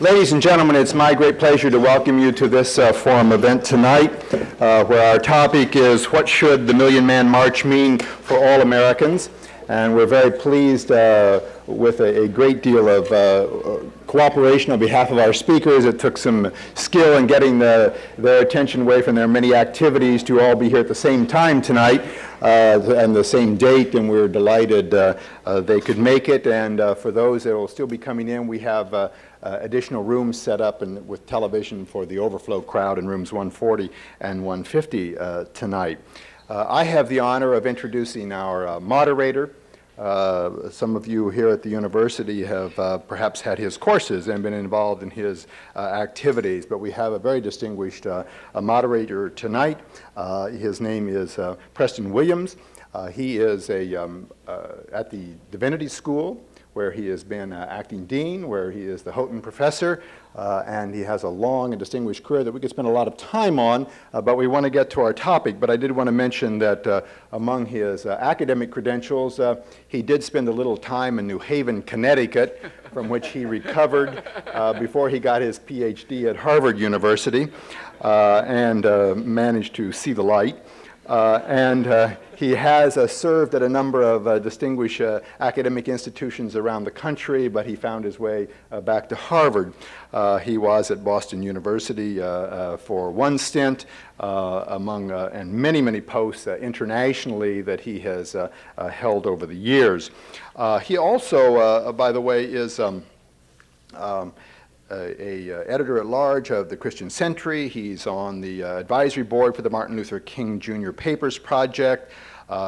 Ladies and gentlemen, it's my great pleasure to welcome you to this forum event tonight, where our topic is what should the Million Man March mean for all Americans? And we're very pleased with a great deal of cooperation on behalf of our speakers. It took some skill in getting their attention away from their many activities to all be here at the same time tonight and the same date, and we're delighted they could make it. And for those that will still be coming in, we have additional rooms set up and with television for the overflow crowd in rooms 140 and 150 tonight. I have the honor of introducing our moderator. Some of you here at the university have perhaps had his courses and been involved in his activities, but we have a very distinguished moderator tonight. His name is Preston Williams. He is at the Divinity School, where he has been acting dean, where he is the Houghton professor, and he has a long and distinguished career that we could spend a lot of time on, but we want to get to our topic. But I did want to mention that among his academic credentials, he did spend a little time in New Haven, Connecticut, from which he recovered before he got his PhD at Harvard University, and managed to see the light. He has served at a number of distinguished academic institutions around the country, but he found his way back to Harvard. He was at Boston University for one stint, and many, many posts internationally that he has held over the years. He also, by the way, is editor-at-large of the Christian Century. He's on the advisory board for the Martin Luther King Jr. Papers Project.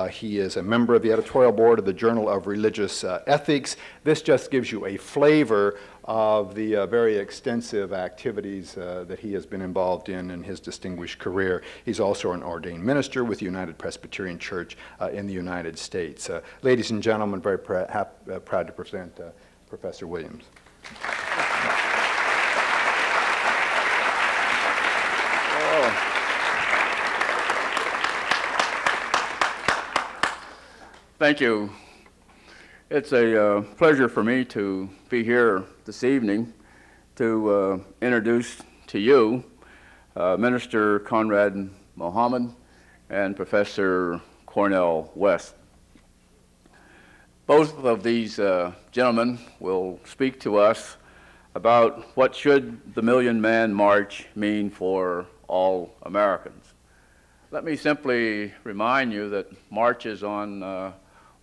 He is a member of the editorial board of the Journal of Religious Ethics. This just gives you a flavor of the very extensive activities that he has been involved in his distinguished career. He's also an ordained minister with the United Presbyterian Church in the United States. Ladies and gentlemen, very proud to present Professor Williams. Thank you. It's a pleasure for me to be here this evening to introduce to you Minister Conrad Mohammed and Professor Cornell West. Both of these gentlemen will speak to us about what should the Million Man March mean for all Americans. Let me simply remind you that marches on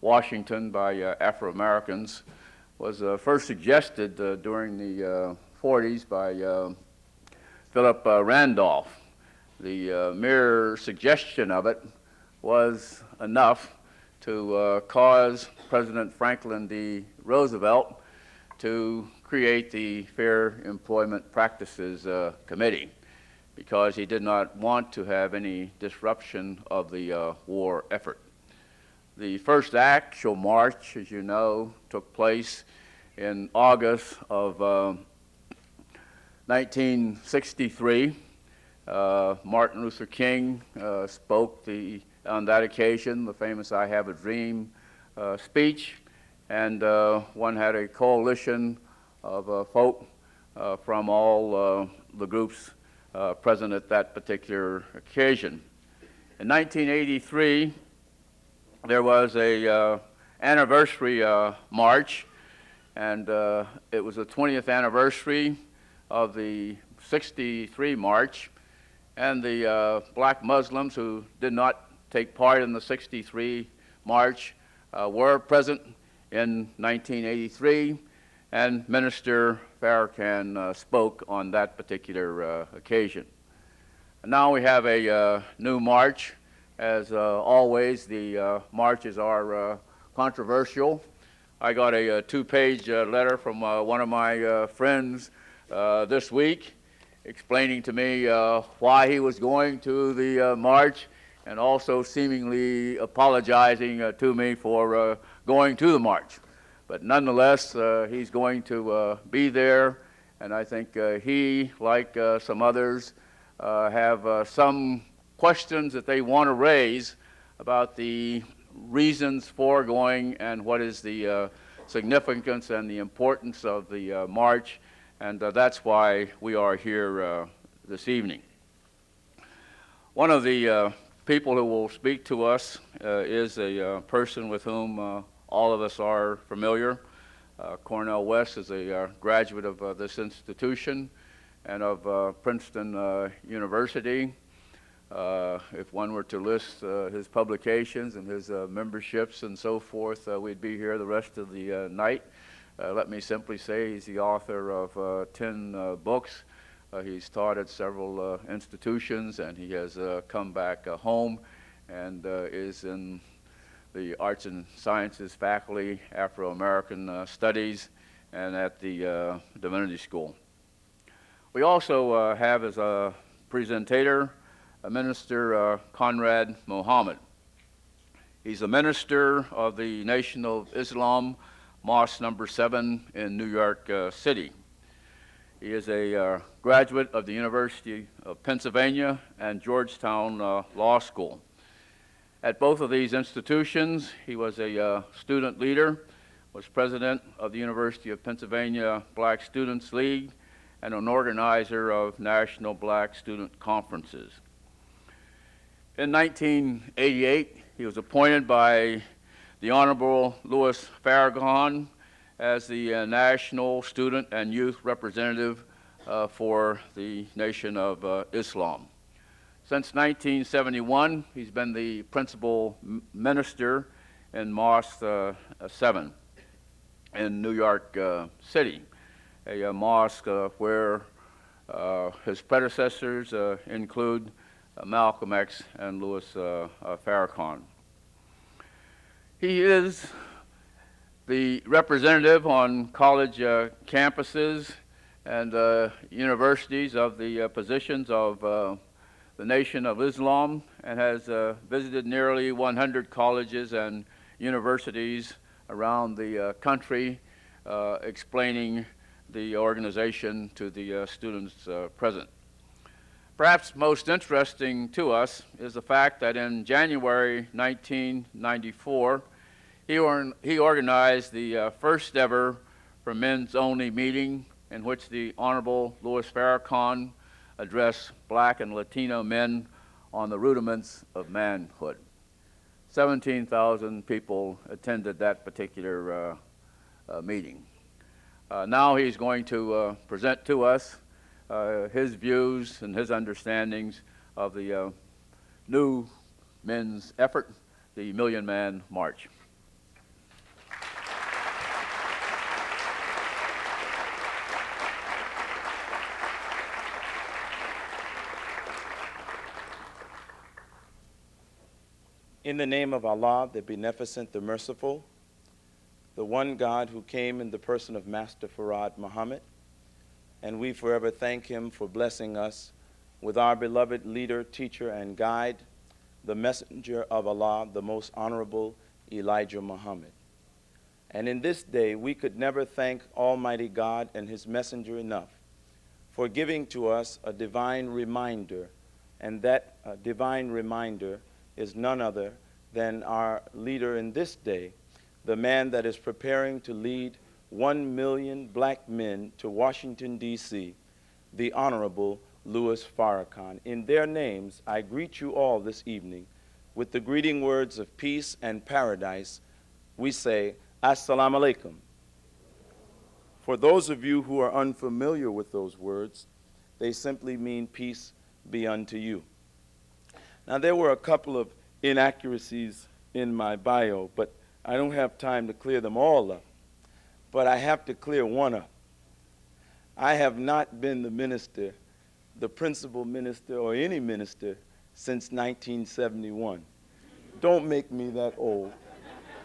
Washington by Afro-Americans was first suggested during the 40s by Philip Randolph. The mere suggestion of it was enough to cause President Franklin D. Roosevelt to create the Fair Employment Practices Committee, because he did not want to have any disruption of the war effort. The first actual march, as you know, took place in August of 1963. Martin Luther King spoke on that occasion, the famous "I Have a Dream" speech, and one had a coalition of folk from all the groups present at that particular occasion. In 1983, there was a anniversary march, and it was the 20th anniversary of the 63 march, and the black Muslims who did not take part in the 63 march were present in 1983, and Minister Farrakhan spoke on that particular occasion. And now we have a new march. As always, the marches are controversial. I got a two-page letter from one of my friends this week explaining to me why he was going to the march, and also seemingly apologizing to me for going to the march. But nonetheless, he's going to be there, and I think he, like some others, have some questions that they want to raise about the reasons for going and what is the significance and the importance of the march, and that's why we are here this evening. One of the people who will speak to us is a person with whom all of us are familiar. Cornell West is a graduate of this institution and of Princeton University. If one were to list his publications and his memberships and so forth, we'd be here the rest of the night. Let me simply say he's the author of 10 books. He's taught at several institutions, and he has come back home and is in the Arts and Sciences faculty, Afro-American Studies, and at the Divinity School. We also have as a presentator Minister Conrad Mohammed. He's a minister of the Nation of Islam, Mosque number 7 in New York City. He is a graduate of the University of Pennsylvania and Georgetown Law School. At both of these institutions, he was a student leader, was president of the University of Pennsylvania Black Students League, and an organizer of national black student conferences. In 1988, he was appointed by the Honorable Louis Farrakhan as the National Student and Youth Representative for the Nation of Islam. Since 1971, he's been the principal minister in Mosque 7 in New York City, a mosque where his predecessors include Malcolm X and Louis Farrakhan. He is the representative on college campuses and universities of the positions of the Nation of Islam, and has visited nearly 100 colleges and universities around the country, explaining the organization to the students present. Perhaps most interesting to us is the fact that in January 1994, he organized the first ever for men's only meeting in which the Honorable Louis Farrakhan addressed black and Latino men on the rudiments of manhood. 17,000 people attended that particular meeting. Now he's going to present to us his views and his understandings of the new men's effort, the Million Man March. In the name of Allah, the Beneficent, the Merciful, the one God who came in the person of Master Farad Muhammad, and we forever thank him for blessing us with our beloved leader, teacher, and guide, the messenger of Allah, the most honorable Elijah Muhammad. And in this day, we could never thank Almighty God and his messenger enough for giving to us a divine reminder, and that divine reminder is none other than our leader in this day, the man that is preparing to lead 1 million black men to Washington, D.C., the Honorable Louis Farrakhan. In their names, I greet you all this evening with the greeting words of peace and paradise. We say, Assalamu alaikum. For those of you who are unfamiliar with those words, they simply mean peace be unto you. Now, there were a couple of inaccuracies in my bio, but I don't have time to clear them all up. But I have to clear one up. I have not been the minister, the principal minister, or any minister since 1971. Don't make me that old,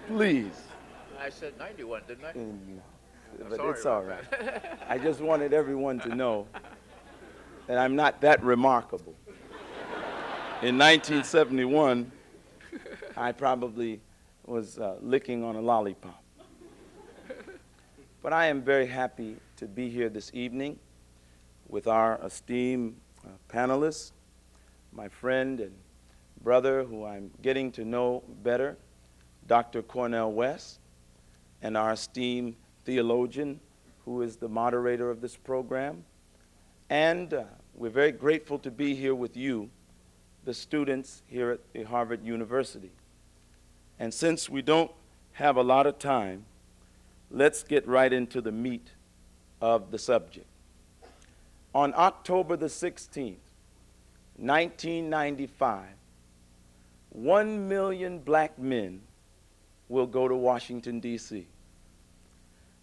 please. I said 91, didn't I? But it's all right. I just wanted everyone to know that I'm not that remarkable. In 1971, I probably was licking on a lollipop. But I am very happy to be here this evening with our esteemed panelists, my friend and brother who I'm getting to know better, Dr. Cornell West, and our esteemed theologian, who is the moderator of this program. And we're very grateful to be here with you, the students here at the Harvard University. And since we don't have a lot of time, let's get right into the meat of the subject. On October the 16th, 1995, 1 million black men will go to Washington, D.C.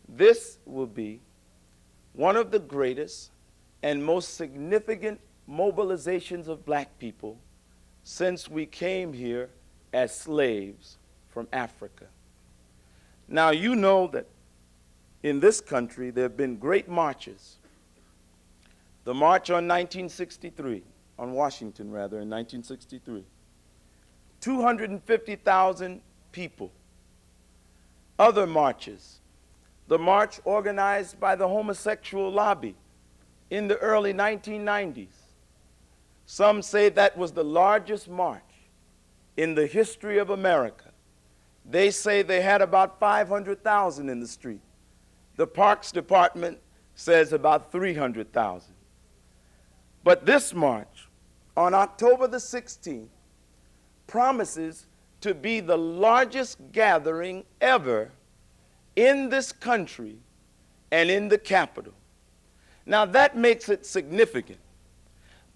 This will be one of the greatest and most significant mobilizations of black people since we came here as slaves from Africa. Now, you know that in this country there have been great marches. The march on Washington in 1963, 250,000 people. Other marches, the march organized by the homosexual lobby in the early 1990s. Some say that was the largest march in the history of America. They say they had about 500,000 in the street. The Parks Department says about 300,000. But this march on October the 16th promises to be the largest gathering ever in this country and in the capital. Now that makes it significant.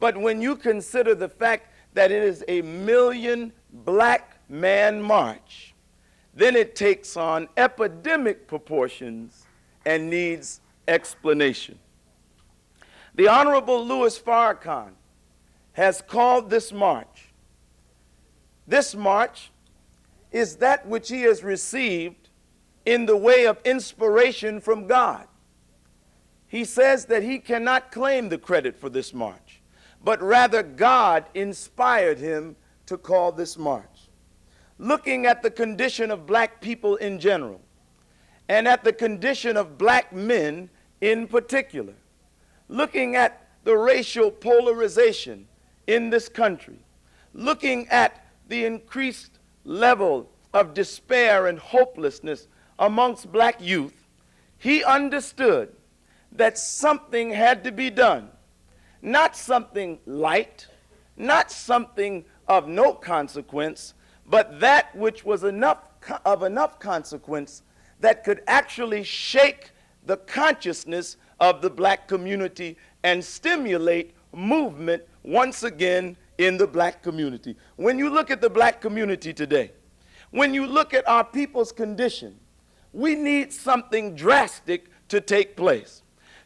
But when you consider the fact that it is a 1 million black man march, then it takes on epidemic proportions and needs explanation. The Honorable Louis Farrakhan has called this march. This march is that which he has received in the way of inspiration from God. He says that he cannot claim the credit for this march, but rather God inspired him to call this march. Looking at the condition of black people in general, and at the condition of black men in particular, looking at the racial polarization in this country, looking at the increased level of despair and hopelessness amongst black youth, he understood that something had to be done. Not something light, not something of no consequence, but that which was of enough consequence that could actually shake the consciousness of the black community and stimulate movement once again in the black community. When you look at the black community today, when you look at our people's condition, we need something drastic to take place.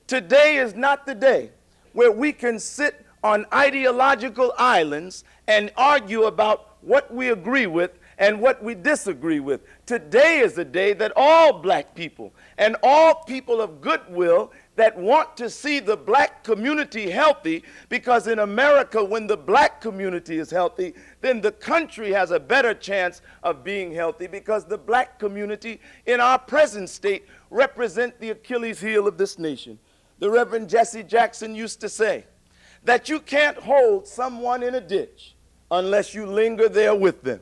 Today is not the day where we can sit on ideological islands and argue about what we agree with and what we disagree with. Today is the day that all black people and all people of goodwill that want to see the black community healthy, because in America, when the black community is healthy, then the country has a better chance of being healthy, because the black community in our present state represent the Achilles heel of this nation. The Reverend Jesse Jackson used to say that you can't hold someone in a ditch unless you linger there with them.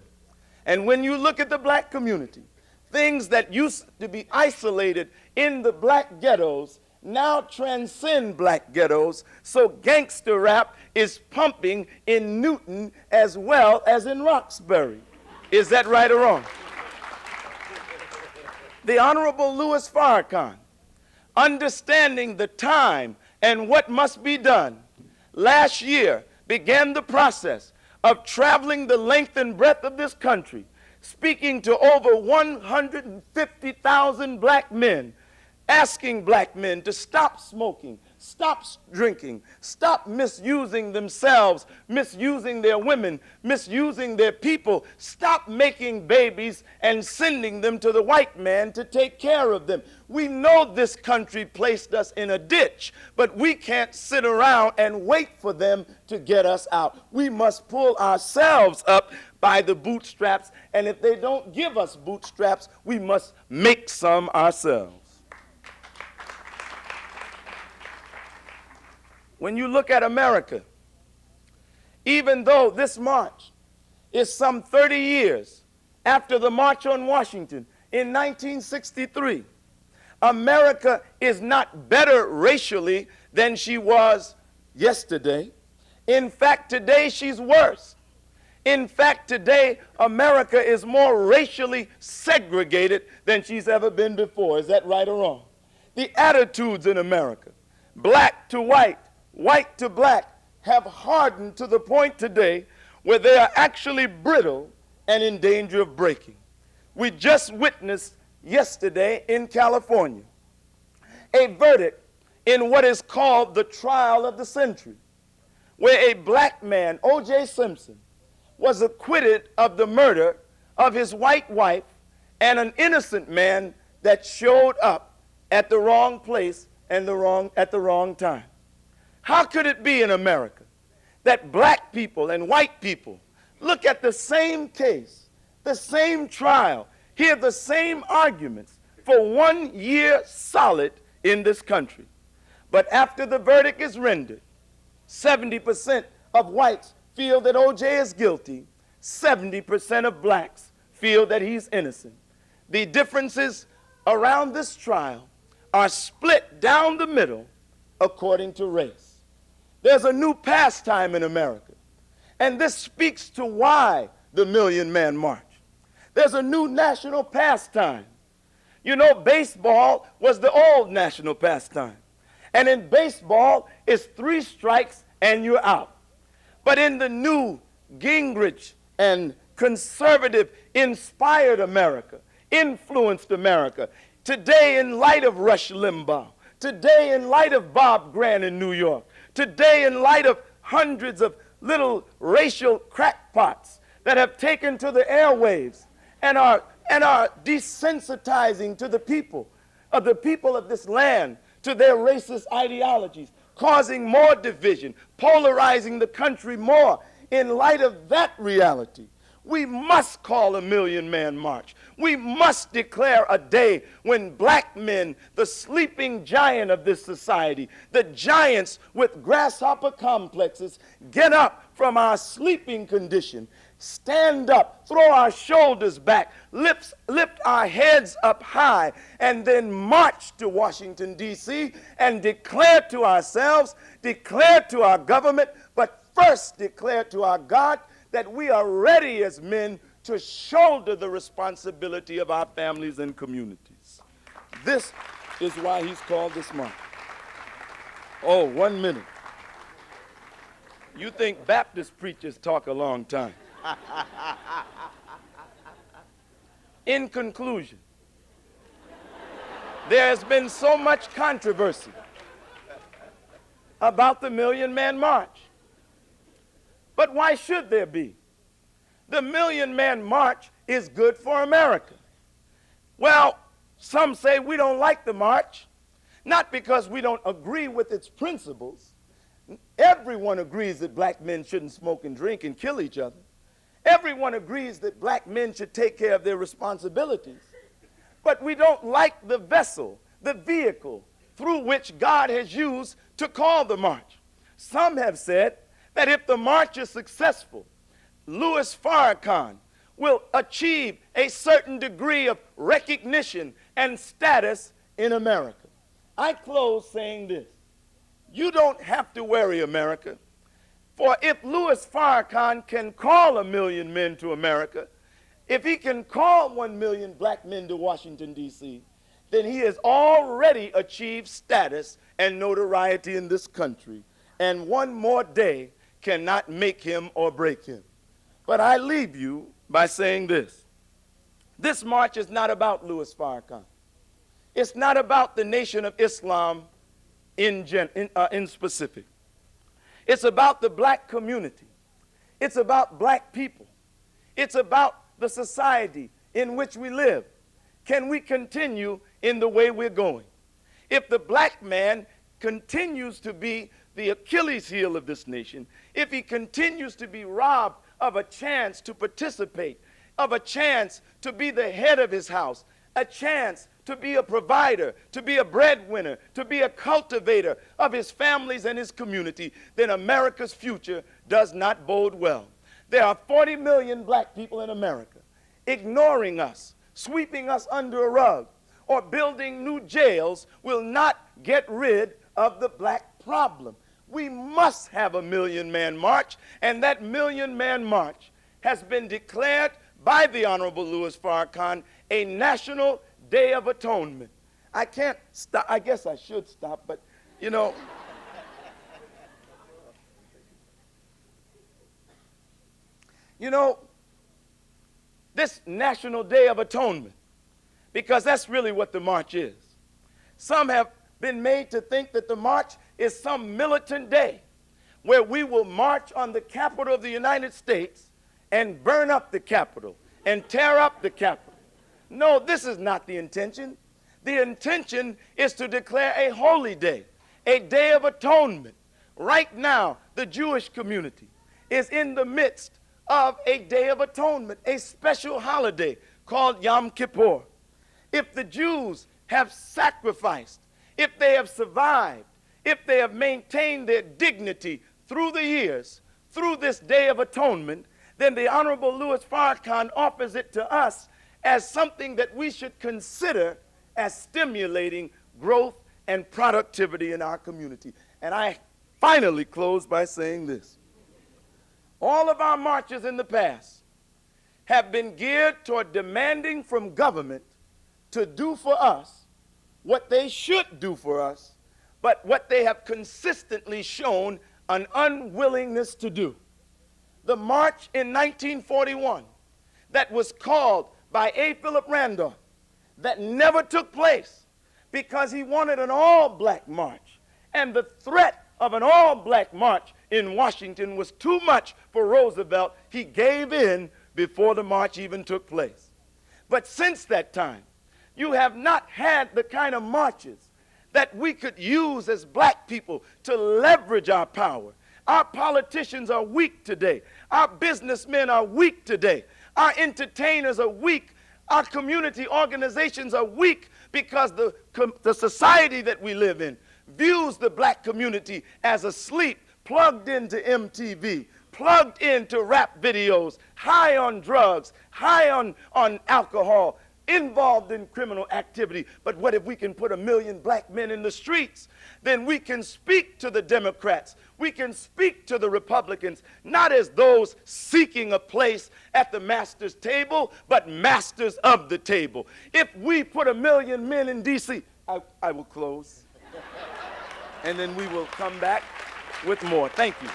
And when you look at the black community, things that used to be isolated in the black ghettos now transcend black ghettos, so gangster rap is pumping in Newton as well as in Roxbury. Is that right or wrong? The Honorable Louis Farrakhan, understanding the time and what must be done, last year began the process of traveling the length and breadth of this country, speaking to over 150,000 black men, asking black men to stop smoking, stop drinking, stop misusing themselves, misusing their women, misusing their people, stop making babies and sending them to the white man to take care of them. We know this country placed us in a ditch, but we can't sit around and wait for them to get us out. We must pull ourselves up by the bootstraps, and if they don't give us bootstraps, we must make some ourselves. When you look at America, even though this march is some 30 years after the March on Washington in 1963, America is not better racially than she was yesterday. In fact, today she's worse. In fact, today America is more racially segregated than she's ever been before. Is that right or wrong? The attitudes in America, black to white, white to black, have hardened to the point today where they are actually brittle and in danger of breaking. We just witnessed yesterday in California a verdict in what is called the trial of the century, where a black man, O.J. Simpson, was acquitted of the murder of his white wife and an innocent man that showed up at the wrong place and at the wrong time. How could it be in America that black people and white people look at the same case, the same trial, hear the same arguments for 1 year solid in this country, but after the verdict is rendered, 70% of whites feel that O.J. is guilty, 70% of blacks feel that he's innocent. The differences around this trial are split down the middle according to race. There's a new pastime in America, and this speaks to why the Million Man March. There's a new national pastime. You know, baseball was the old national pastime. And in baseball, it's 3 strikes and you're out. But in the new Gingrich and conservative inspired America, influenced America, today in light of Rush Limbaugh, today in light of Bob Grant in New York, today in light of hundreds of little racial crackpots that have taken to the airwaves and are desensitizing to the people of this land, to their racist ideologies, causing more division, polarizing the country more. In light of that reality, we must call a Million Man March. We must declare a day when black men, the sleeping giant of this society, the giants with grasshopper complexes, get up from our sleeping condition, stand up, throw our shoulders back, lift our heads up high, and then march to Washington, D.C. and declare to ourselves, declare to our government, but first declare to our God that we are ready as men to shoulder the responsibility of our families and communities. This is why he's called this march. Oh, 1 minute. You think Baptist preachers talk a long time. In conclusion, there has been so much controversy about the Million Man March. But why should there be? The Million Man March is good for America. Well, some say we don't like the march, not because we don't agree with its principles. Everyone agrees that black men shouldn't smoke and drink and kill each other. Everyone agrees that black men should take care of their responsibilities. But we don't like the vessel, the vehicle through which God has used to call the march. Some have said that if the march is successful, Louis Farrakhan will achieve a certain degree of recognition and status in America. I close saying this. You don't have to worry, America, for if Louis Farrakhan can call 1 million men to America, if he can call 1 million black men to Washington, D.C., then he has already achieved status and notoriety in this country, and one more day cannot make him or break him. But I leave you by saying this. This march is not about Louis Farrakhan. It's not about the Nation of Islam in specific. It's about the black community. It's about black people. It's about the society in which we live. Can we continue in the way we're going? If the black man continues to be the Achilles heel of this nation, if he continues to be robbed of a chance to participate, of a chance to be the head of his house, a chance to be a provider, to be a breadwinner, to be a cultivator of his families and his community, then America's future does not bode well. There are 40 million black people in America. ignoring us, sweeping us under a rug, or building new jails will not get rid of the black problem. We must have a million-man march, and that million-man march has been declared by the Honorable Louis Farrakhan a National Day of Atonement. I can't stop. I guess I should stop, but you know, this National Day of Atonement, because that's really what the march is. Some have been made to think that the march is some militant day where we will march on the Capitol of the United States and burn up the Capitol and tear up the Capitol. No, this is not the intention. The intention is to declare a holy day, a day of atonement. Right now, the Jewish community is in the midst of a day of atonement, a special holiday called Yom Kippur. If the Jews have sacrificed, if they have survived, if they have maintained their dignity through the years, through this Day of Atonement, then the Honorable Louis Farrakhan offers it to us as something that we should consider as stimulating growth and productivity in our community. And I finally close by saying this. All of our marches in the past have been geared toward demanding from government to do for us what they should do for us, but what they have consistently shown an unwillingness to do. The march in 1941 that was called by A. Philip Randolph, that never took place because he wanted an all-black march, and the threat of an all-black march in Washington was too much for Roosevelt. He gave in before the march even took place. But since that time, you have not had the kind of marches that we could use as black people to leverage our power. Our politicians are weak today. Our businessmen are weak today. Our entertainers are weak. Our community organizations are weak because the society that we live in views the black community as asleep, plugged into MTV, plugged into rap videos, high on drugs, high on alcohol, involved in criminal activity. But what if we can put 1 million black men in the streets? Then we can speak to the Democrats. We can speak to the Republicans, not as those seeking a place at the master's table, but masters of the table. If we put 1 million men in D.C., I will close. And then we will come back with more. Thank you.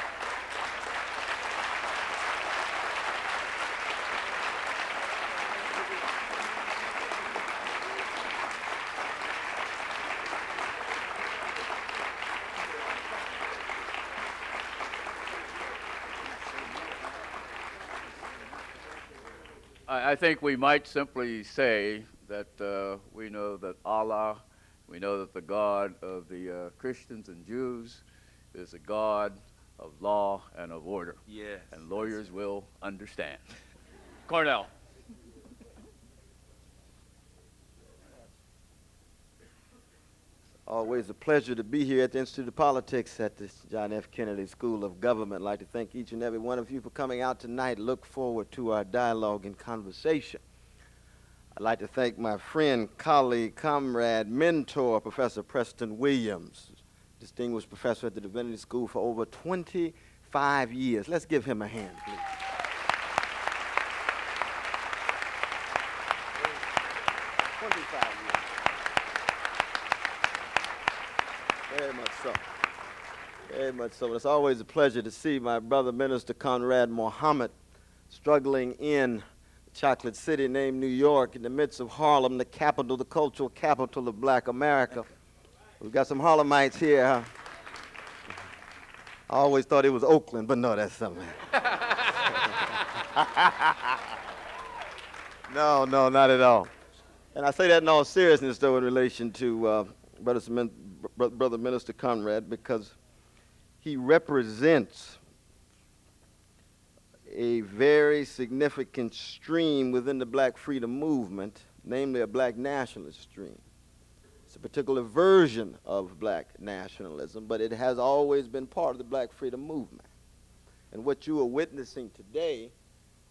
I think we might simply say that we know that Allah, we know that the God of the Christians and Jews is a God of law and of order. Yes. And lawyers will understand. Cornell. Always a pleasure to be here at the Institute of Politics at the John F. Kennedy School of Government. I'd like to thank each and every one of you for coming out tonight. Look forward to our dialogue and conversation. I'd like to thank my friend, colleague, comrade, mentor, Professor Preston Williams, distinguished professor at the Divinity School for over 25 years. Let's give him a hand, please. Very much so. Very much so. It's always a pleasure to see my brother, Minister Conrad Muhammad, struggling in the chocolate city named New York, in the midst of Harlem, the capital, the cultural capital of black America. We've got some Harlemites here, huh? I always thought it was Oakland, but no, that's something. No, not at all. And I say that in all seriousness, though, in relation to Brother Minister Conrad, because he represents a very significant stream within the black freedom movement, namely a black nationalist stream. It's a particular version of black nationalism, but it has always been part of the black freedom movement. And what you are witnessing today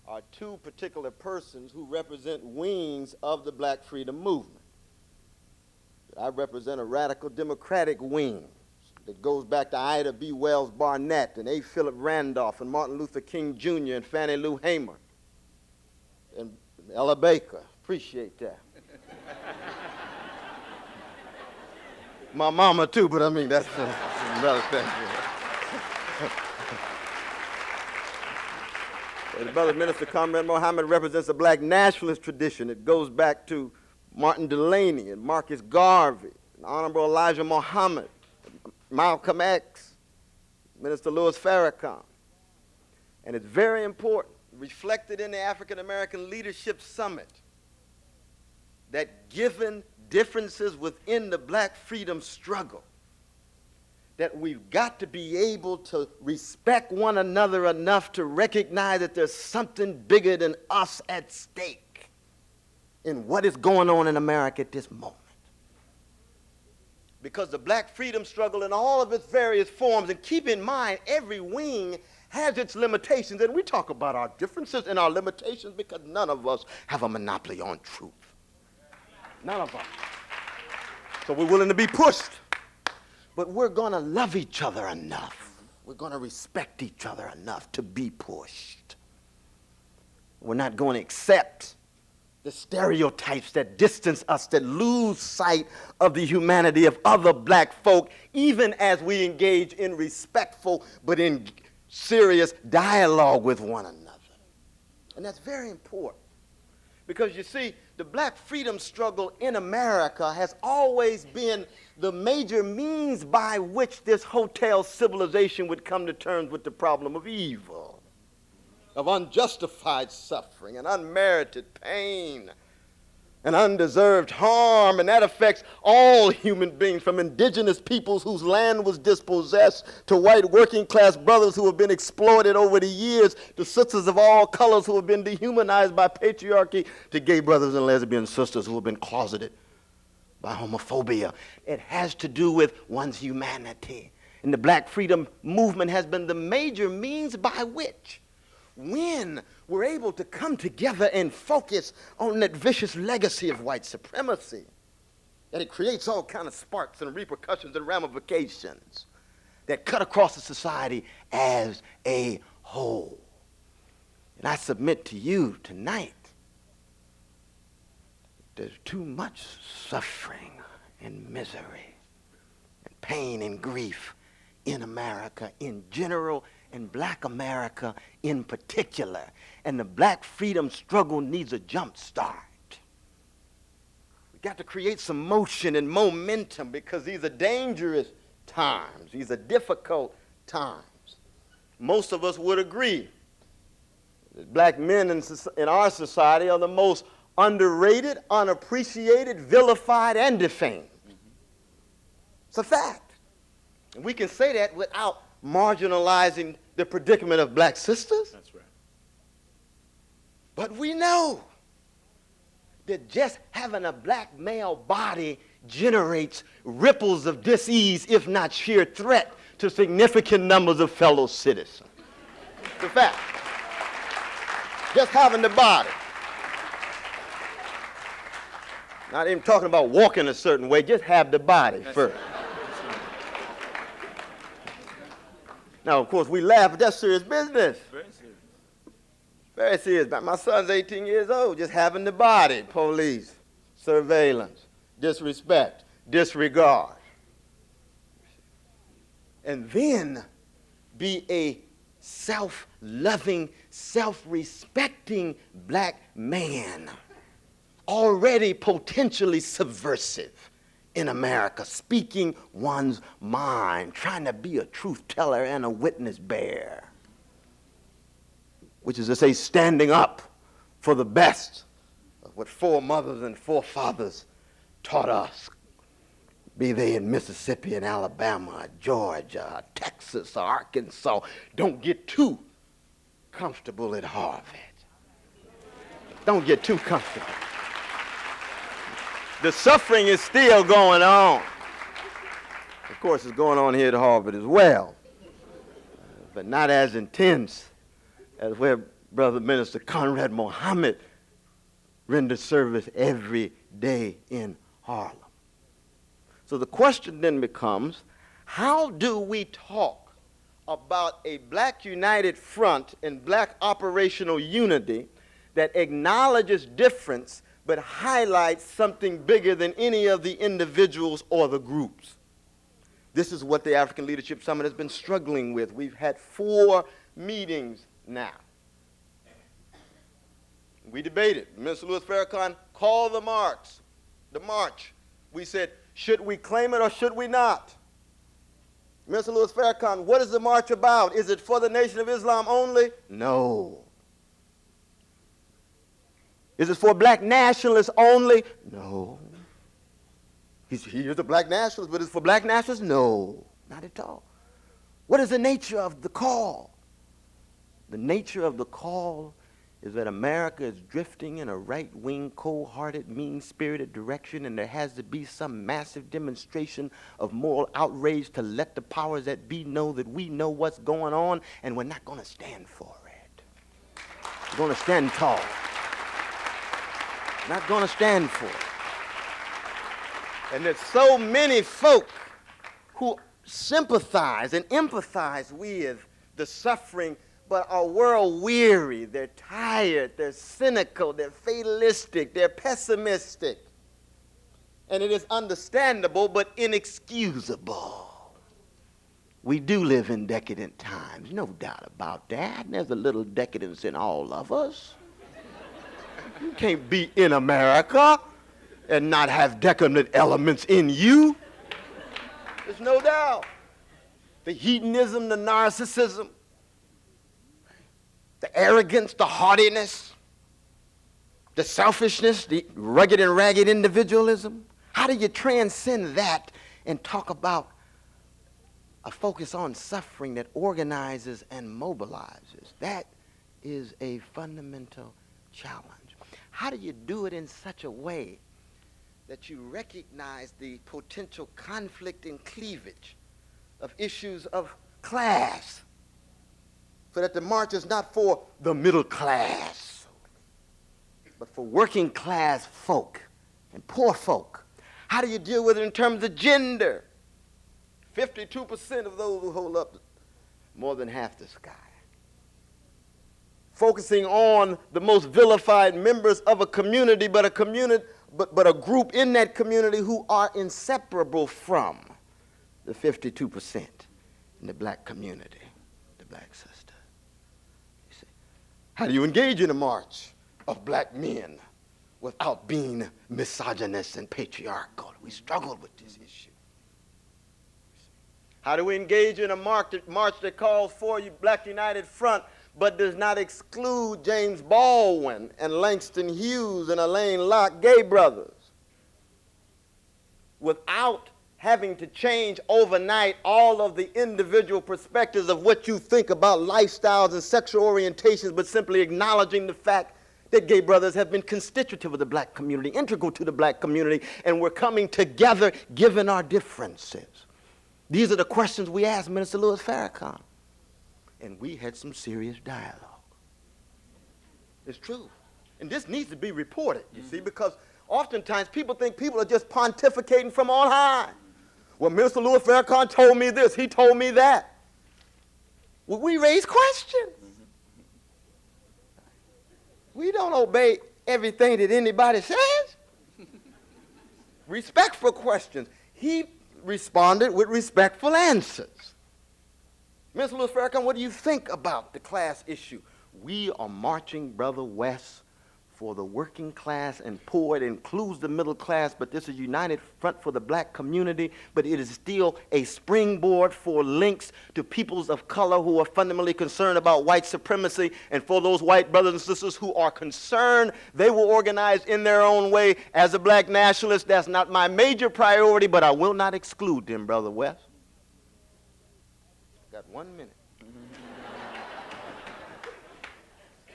are two particular persons who represent wings of the black freedom movement. I represent a radical democratic wing that goes back to Ida B. Wells Barnett and A. Philip Randolph and Martin Luther King Jr. and Fannie Lou Hamer and Ella Baker. Appreciate that. My mama too, but I mean, that's another thing. The brother minister Comrade Muhammad represents a black nationalist tradition. It goes back to Martin Delaney and Marcus Garvey, and Honorable Elijah Muhammad, Malcolm X, Minister Louis Farrakhan. And it's very important, reflected in the African American Leadership Summit, that given differences within the black freedom struggle, that we've got to be able to respect one another enough to recognize that there's something bigger than us at stake in what is going on in America at this moment. Because the black freedom struggle in all of its various forms, and keep in mind, every wing has its limitations, and we talk about our differences and our limitations because none of us have a monopoly on truth. None of us. So we're willing to be pushed. But we're going to love each other enough. We're going to respect each other enough to be pushed. We're not going to accept the stereotypes that distance us, that lose sight of the humanity of other black folk, even as we engage in respectful but in serious dialogue with one another. And that's very important. Because you see, the black freedom struggle in America has always been the major means by which this hotel civilization would come to terms with the problem of evil, of unjustified suffering and unmerited pain and undeserved harm, and that affects all human beings, from indigenous peoples whose land was dispossessed to white working class brothers who have been exploited over the years, to sisters of all colors who have been dehumanized by patriarchy, to gay brothers and lesbian sisters who have been closeted by homophobia. It has to do with one's humanity. And the black freedom movement has been the major means by which, when we're able to come together and focus on that vicious legacy of white supremacy, that it creates all kind of sparks and repercussions and ramifications that cut across the society as a whole. And I submit to you tonight, there's too much suffering and misery and pain and grief in America in general, and black America in particular. And the black freedom struggle needs a jump start. We got to create some motion and momentum, because these are dangerous times. These are difficult times. Most of us would agree that black men in our society are the most underrated, unappreciated, vilified, and defamed. It's a fact. And we can say that without marginalizing the predicament of black sisters. That's right. But we know that just having a black male body generates ripples of dis-ease, if not sheer threat, to significant numbers of fellow citizens. It's a fact. Just having the body. Not even talking about walking a certain way, just have the body first. Now, of course, we laugh, but that's serious business. Very serious. Very serious. My son's 18 years old, just having the body. Police, surveillance, disrespect, disregard. And then be a self-loving, self-respecting black man, already potentially subversive in America, speaking one's mind, trying to be a truth teller and a witness bearer, which is to say, standing up for the best of what foremothers and forefathers taught us, be they in Mississippi and Alabama, Georgia, Texas, or Arkansas. Don't get too comfortable at Harvard. Don't get too comfortable. The suffering is still going on. Of course, it's going on here at Harvard as well, but not as intense as where Brother Minister Conrad Mohammed renders service every day in Harlem. So the question then becomes, how do we talk about a black united front and black operational unity that acknowledges difference but highlights something bigger than any of the individuals or the groups? This is what the African Leadership Summit has been struggling with. We've had 4 meetings now. We debated. Mr. Louis Farrakhan called the march. We said, should we claim it or should we not? Mr. Louis Farrakhan, what is the march about? Is it for the Nation of Islam only? No. Is it for black nationalists only? No. Here's the black nationalists, but is it for black nationalists? No, not at all. What is the nature of the call? The nature of the call is that America is drifting in a right-wing, cold-hearted, mean-spirited direction, and there has to be some massive demonstration of moral outrage to let the powers that be know that we know what's going on, and we're not going to stand for it. We're going to stand tall. Not going to stand for it. And there's so many folk who sympathize and empathize with the suffering, but are world weary. They're tired, they're cynical, they're fatalistic, they're pessimistic. And it is understandable, but inexcusable. We do live in decadent times, no doubt about that. There's a little decadence in all of us. You can't be in America and not have decadent elements in you. There's no doubt. The hedonism, the narcissism, the arrogance, the haughtiness, the selfishness, the rugged and ragged individualism. How do you transcend that and talk about a focus on suffering that organizes and mobilizes? That is a fundamental challenge. How do you do it in such a way that you recognize the potential conflict and cleavage of issues of class, so that the march is not for the middle class, but for working class folk and poor folk? How do you deal with it in terms of gender? 52% of those who hold up more than half the sky. Focusing on the most vilified members of a community, but a group in that community who are inseparable from the 52% in the black community, the black sister. You see, how do you engage in a march of black men without being misogynist and patriarchal? We struggled with this issue. How do we engage in a march that calls for you Black United Front, but does not exclude James Baldwin and Langston Hughes and Alain Locke, gay brothers, without having to change overnight all of the individual perspectives of what you think about lifestyles and sexual orientations, but simply acknowledging the fact that gay brothers have been constitutive of the black community, integral to the black community, and we're coming together given our differences? These are the questions we asked Minister Louis Farrakhan. And we had some serious dialogue. It's true. And this needs to be reported, you see, because oftentimes people think people are just pontificating from on high. Well, Minister Louis Farrakhan told me this, he told me that. Well, we raise questions. We don't obey everything that anybody says. Respectful questions. He responded with respectful answers. Mr. Louis Farrakhan, what do you think about the class issue? We are marching, Brother West, for the working class and poor. It includes the middle class, but this is a united front for the black community, but it is still a springboard for links to peoples of color who are fundamentally concerned about white supremacy, and for those white brothers and sisters who are concerned, they will organize in their own way. As a black nationalist, that's not my major priority, but I will not exclude them, Brother West. Got 1 minute.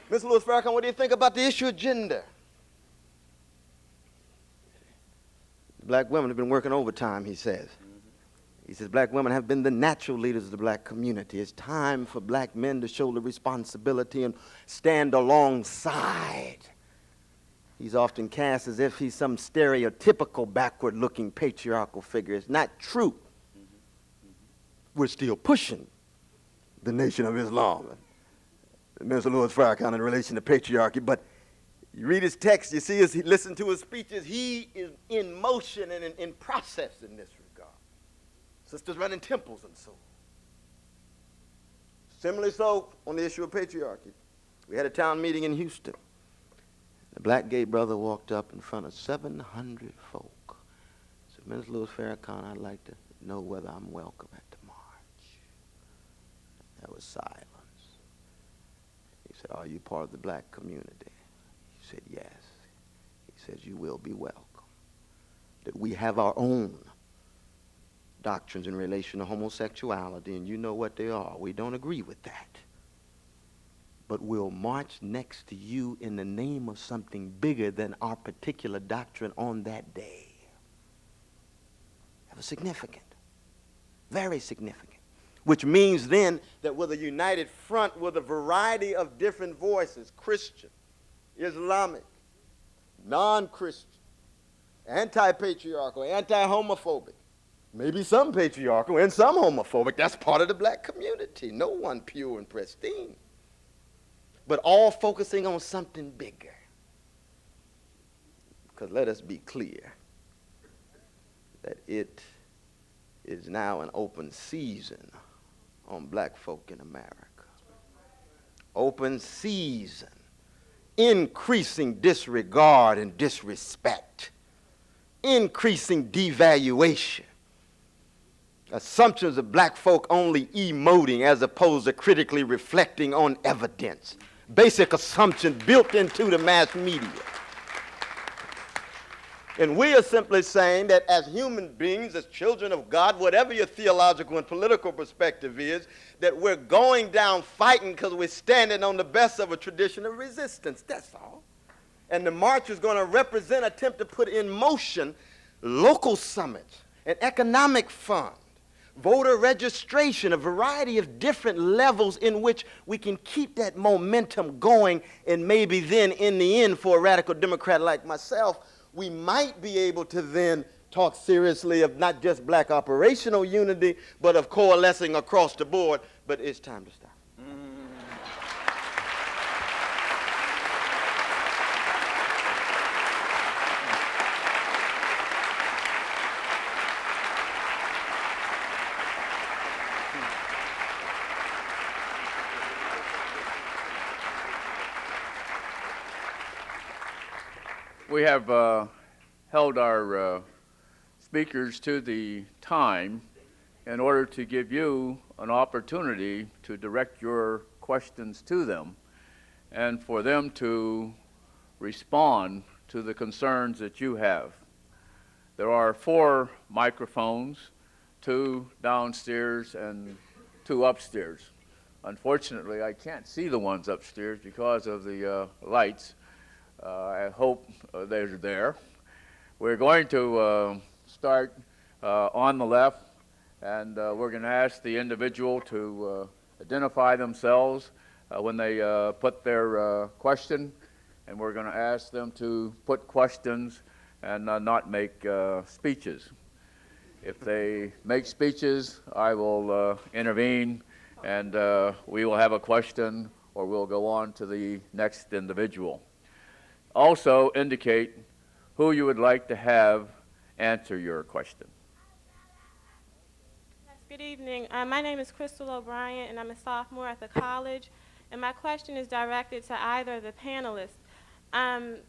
Mr. Louis Farrakhan, what do you think about the issue of gender? Black women have been working overtime, he says. He says, black women have been the natural leaders of the black community. It's time for black men to shoulder responsibility and stand alongside. He's often cast as if he's some stereotypical backward-looking patriarchal figure. It's not true. We're still pushing the Nation of Islam, Mr. Louis Farrakhan, in relation to patriarchy, but you read his text, you see, as he listen to his speeches, he is in motion and in process in this regard. Sisters running temples and so on. Similarly so on the issue of patriarchy. We had a town meeting in Houston. The black gay brother walked up in front of 700 folk. Said, Mr. Louis Farrakhan, I'd like to know whether I'm welcome at the march. There was silence. He said, are you part of the black community? He said, yes. He says, you will be welcome. That we have our own doctrines in relation to homosexuality, and you know what they are. We don't agree with that. But we'll march next to you in the name of something bigger than our particular doctrine on that day. That was significant. Very significant. Which means then that with a united front with a variety of different voices, Christian, Islamic, non-Christian, anti-patriarchal, anti-homophobic, maybe some patriarchal and some homophobic, that's part of the black community. No one pure and pristine. But all focusing on something bigger. Because let us be clear that it is now an open season on black folk in America. Open season. Increasing disregard and disrespect. Increasing devaluation. Assumptions of black folk only emoting as opposed to critically reflecting on evidence. Basic assumption built into the mass media. And we are simply saying that as human beings, as children of God, whatever your theological and political perspective is, that we're going down fighting because we're standing on the best of a tradition of resistance. That's all. And the march is going to represent an attempt to put in motion local summits, an economic fund, voter registration, a variety of different levels in which we can keep that momentum going, and maybe then in the end for a radical Democrat like myself, we might be able to then talk seriously of not just black operational unity, but of coalescing across the board. But it's time to stop. We have held our speakers to the time in order to give you an opportunity to direct your questions to them and for them to respond to the concerns that you have. There are 4 microphones, 2 downstairs and 2 upstairs. Unfortunately, I can't see the ones upstairs because of the lights. I hope they're there. We're going to start on the left, and we're going to ask the individual to identify themselves when they put their question, and we're going to ask them to put questions and not make speeches. If they make speeches, I will intervene, and we will have a question, or we'll go on to the next individual. Also indicate who you would like to have answer your question. Yes, good evening. My name is Crystal O'Brien, and I'm a sophomore at the college. And my question is directed to either of the panelists. On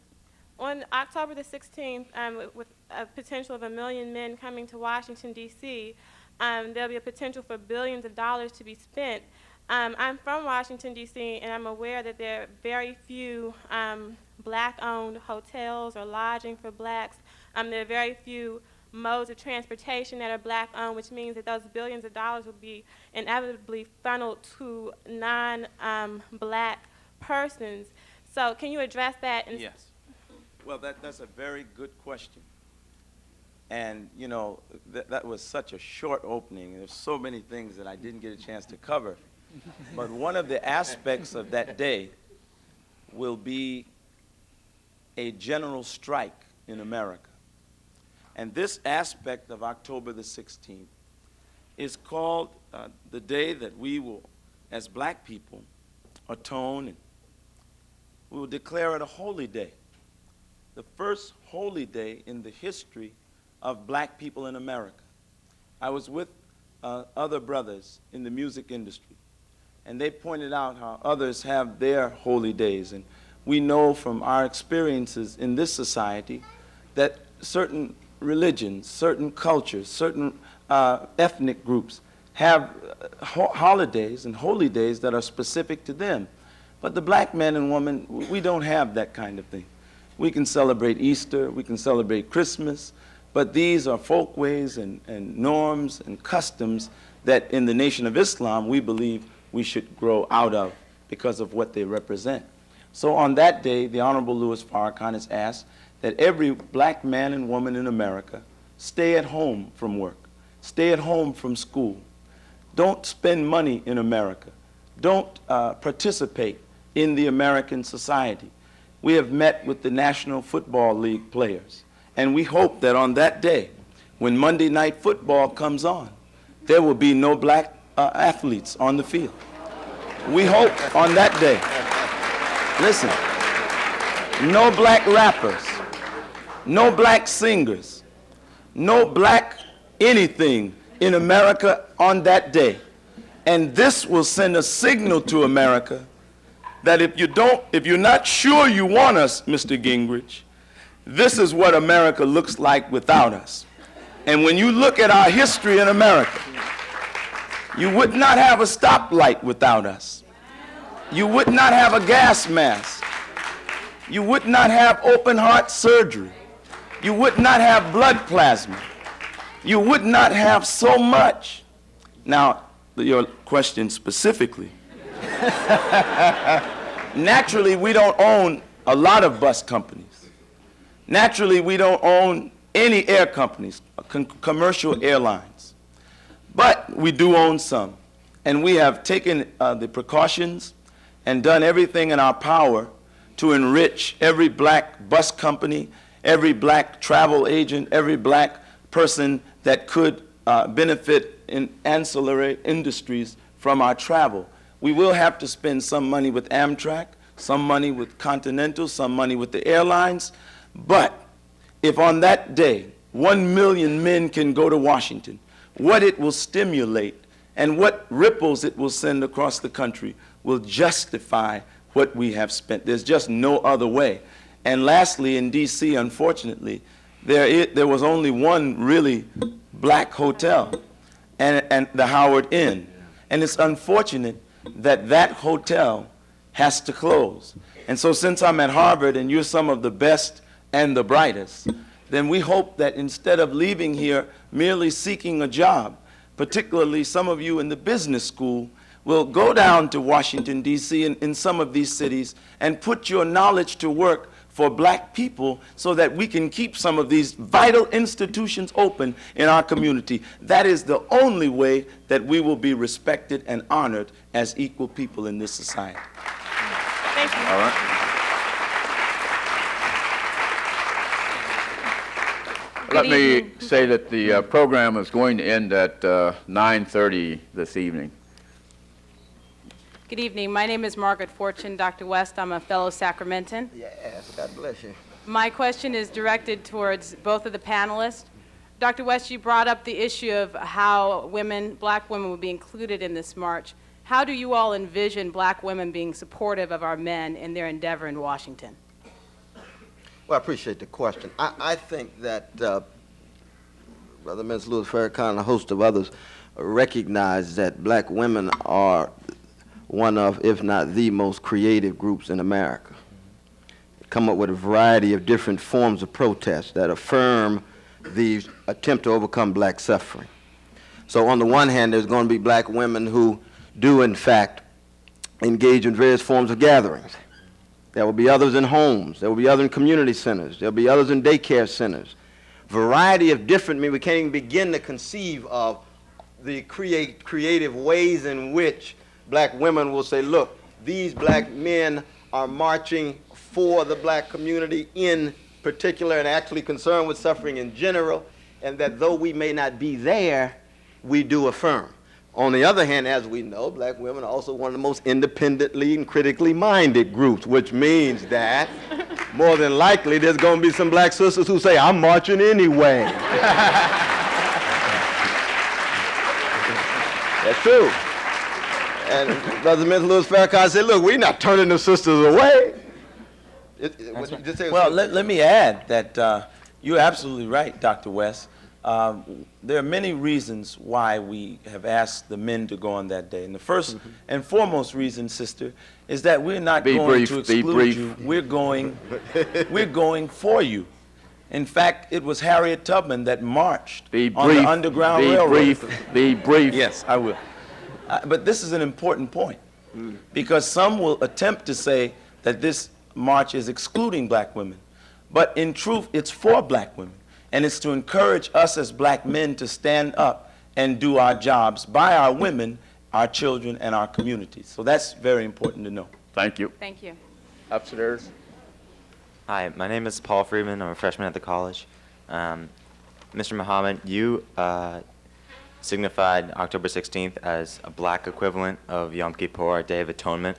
October the 16th, with a potential of 1 million men coming to Washington, D.C., there'll be a potential for billions of dollars to be spent. I'm from Washington, D.C., and I'm aware that there are very few black-owned hotels or lodging for blacks. There are very few modes of transportation that are black-owned, which means that those billions of dollars will be inevitably funneled to non-black persons. So can you address that? Yes. Well, that's a very good question. And, you know, that was such a short opening. There's so many things that I didn't get a chance to cover. But one of the aspects of that day will be a general strike in America. And this aspect of October the 16th is called the day that we will, as black people, atone, and we will declare it a holy day. The first holy day in the history of black people in America. I was with other brothers in the music industry, and they pointed out how others have their holy days. And we know from our experiences in this society that certain religions, certain cultures, certain ethnic groups have holidays and holy days that are specific to them. But the black man and woman, we don't have that kind of thing. We can celebrate Easter, we can celebrate Christmas, but these are folkways and norms and customs that in the Nation of Islam we believe we should grow out of because of what they represent. So on that day, the Honorable Louis Farrakhan has asked that every black man and woman in America stay at home from work, stay at home from school. Don't spend money in America. Don't participate in the American society. We have met with the National Football League players, and we hope that on that day, when Monday Night Football comes on, there will be no black athletes on the field. We hope on that day, listen, no black rappers, no black singers, no black anything in America on that day. And this will send a signal to America that if you're not sure you want us, Mr. Gingrich, this is what America looks like without us. And when you look at our history in America, you would not have a stoplight without us. You would not have a gas mask. You would not have open heart surgery. You would not have blood plasma. You would not have so much. Now, your question specifically. Naturally, we don't own a lot of bus companies. Naturally, we don't own any air companies, commercial airlines. But we do own some. And we have taken the precautions and done everything in our power to enrich every black bus company, every black travel agent, every black person that could benefit in ancillary industries from our travel. We will have to spend some money with Amtrak, some money with Continental, some money with the airlines. But if on that day 1 million men can go to Washington, what it will stimulate and what ripples it will send across the country will justify what we have spent. There's just no other way. And lastly, in D.C., unfortunately, there was only one really black hotel, and the Howard Inn. And it's unfortunate that that hotel has to close. And so since I'm at Harvard and you're some of the best and the brightest, then we hope that instead of leaving here merely seeking a job, particularly some of you in the business school, will go down to Washington, D.C. in some of these cities and put your knowledge to work for black people so that we can keep some of these vital institutions open in our community. That is the only way that we will be respected and honored as equal people in this society. Thank you. All right. Let me say that the program is going to end at 9:30 this evening. Good evening. My name is Margaret Fortune. Dr. West, I'm a fellow Sacramentan. Yes, God bless you. My question is directed towards both of the panelists. Dr. West, you brought up the issue of how women, black women, will be included in this march. How do you all envision black women being supportive of our men in their endeavor in Washington? Well, I appreciate the question. I think that Brother Ms. Louis Farrakhan and a host of others recognize that black women are one of, if not the most creative groups in America. They come up with a variety of different forms of protest that affirm the attempt to overcome black suffering. So on the one hand, there's going to be black women who do, in fact, engage in various forms of gatherings. There will be others in homes. There will be others in community centers. There will be others in daycare centers. variety of different men. We can't even begin to conceive of the creative ways in which black women will say, look, these black men are marching for the black community in particular and actually concerned with suffering in general, and that though we may not be there, we do affirm. On the other hand, as we know, black women are also one of the most independently and critically minded groups, which means that more than likely there's going to be some black sisters who say, I'm marching anyway. That's true. And Brother Mr. Louis Farrakhan said, look, we're not turning the sisters away. Well, let me add that you're absolutely right, Dr. West. There are many reasons why we have asked the men to go on that day. And the first and foremost reason, sister, is that we're not going to exclude you. We're going for you. In fact, it was Harriet Tubman that marched on the Underground Railroad. Be brief. Yes, I will. But this is an important point, because some will attempt to say that this march is excluding black women. But in truth, it's for black women. And it's to encourage us as black men to stand up and do our jobs by our women, our children, and our communities. So that's very important to know. Thank you. Thank you. Upstairs. Hi, my name is Paul Friedman. I'm a freshman at the college. Mr. Muhammad, you signified October 16th as a black equivalent of Yom Kippur, Day of Atonement.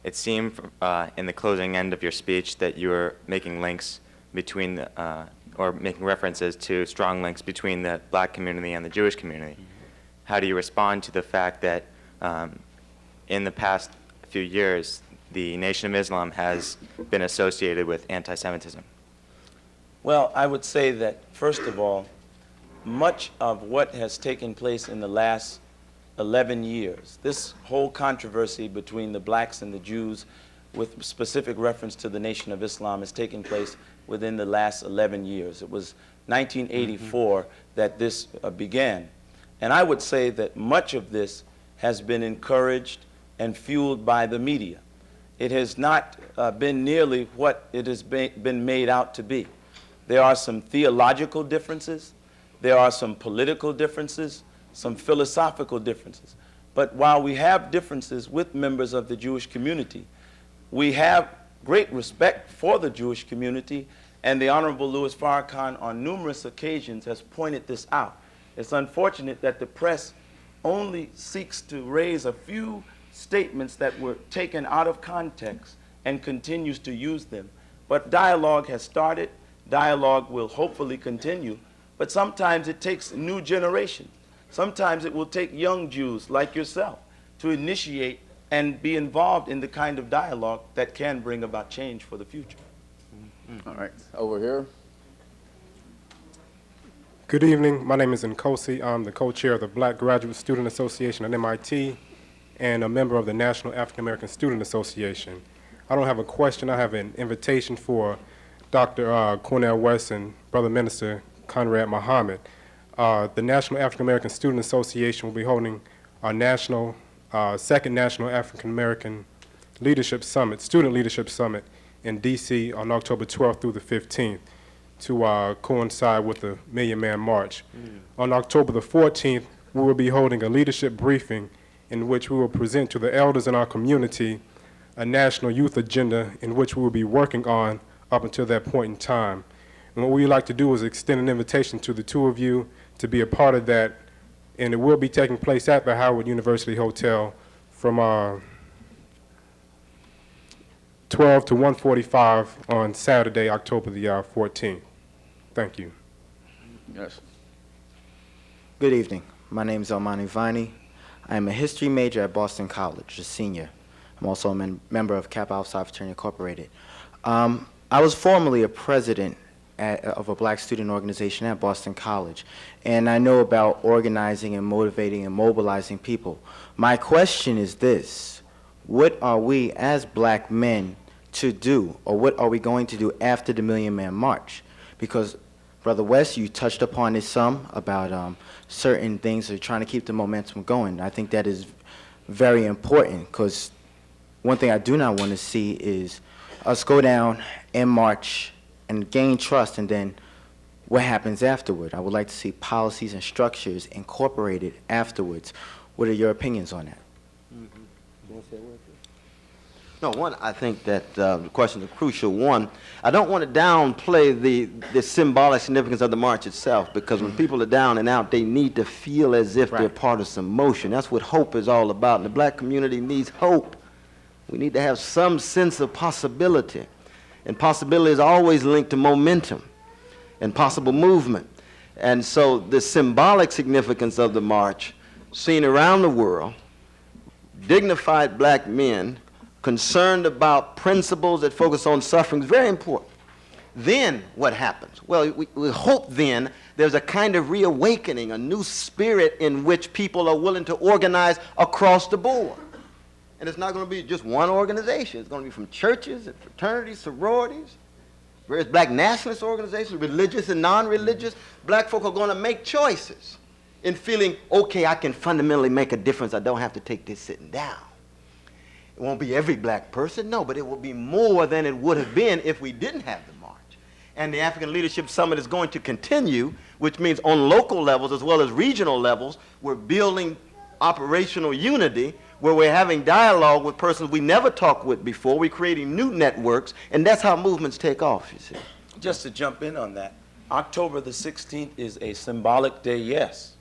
It seemed in the closing end of your speech that you were making links between, or making references to strong links between the black community and the Jewish community. How do you respond to the fact that in the past few years, the Nation of Islam has been associated with anti-Semitism? Well, I would say that, first of all, much of what has taken place in the last 11 years, this whole controversy between the blacks and the Jews with specific reference to the Nation of Islam has taken place within the last 11 years. It was 1984 that this began. And I would say that much of this has been encouraged and fueled by the media. It has not been nearly what it has been made out to be. There are some theological differences. There are some political differences, some philosophical differences. But while we have differences with members of the Jewish community, we have great respect for the Jewish community, and the Honorable Louis Farrakhan on numerous occasions has pointed this out. It's unfortunate that the press only seeks to raise a few statements that were taken out of context and continues to use them. But dialogue has started. Dialogue will hopefully continue. But sometimes it takes a new generation. Sometimes it will take young Jews like yourself to initiate and be involved in the kind of dialogue that can bring about change for the future. All right. Over here. Good evening. My name is Nkosi. I'm the co-chair of the Black Graduate Student Association at MIT and a member of the National African American Student Association. I don't have a question. I have an invitation for Dr. Cornell West and Brother Minister Conrad Muhammad. The National African American Student Association will be holding our second National African American Leadership Summit, Student Leadership Summit in DC on October 12th through the 15th to coincide with the Million Man March. On October the 14th, we will be holding a leadership briefing in which we will present to the elders in our community a national youth agenda in which we will be working on up until that point in time. And what we'd like to do is extend an invitation to the two of you to be a part of that, and it will be taking place at the Howard University Hotel from 12 to 1:45 on Saturday, October the 14th. Thank you. Yes. Good evening. My name is Elmani Viney. I am a history major at Boston College, a senior. I'm also a member of Kappa Alpha Psi Fraternity Incorporated. I was formerly a president of a black student organization at Boston College, and I know about organizing and motivating and mobilizing people. My question is this: what are we as black men to do, or what are we going to do after the Million Man March? Because Brother West, you touched upon this some about certain things that are trying to keep the momentum going. I think that is very important, because one thing I do not want to see is us go down and march and gain trust and then what happens afterward? I would like to see policies and structures incorporated afterwards. What are your opinions on that? No, one, I think that the question is a crucial one. I don't want to downplay the symbolic significance of the march itself, because when people are down and out, they need to feel as if they're part of some motion. That's what hope is all about. And the black community needs hope. We need to have some sense of possibility. And possibility is always linked to momentum and possible movement. And so the symbolic significance of the march, seen around the world, dignified black men concerned about principles that focus on suffering, is very important. Then what happens? Well, we hope then there's a kind of reawakening, a new spirit in which people are willing to organize across the board. And it's not going to be just one organization. It's going to be from churches and fraternities, sororities, various black nationalist organizations, religious and non-religious. Black folk are going to make choices in feeling, okay, I can fundamentally make a difference. I don't have to take this sitting down. It won't be every black person, no, but it will be more than it would have been if we didn't have the march. And the African Leadership Summit is going to continue, which means on local levels as well as regional levels, we're building operational unity where we're having dialogue with persons we never talked with before. We're creating new networks, and that's how movements take off, you see. Just to jump in on that, October the 16th is a symbolic day, yes.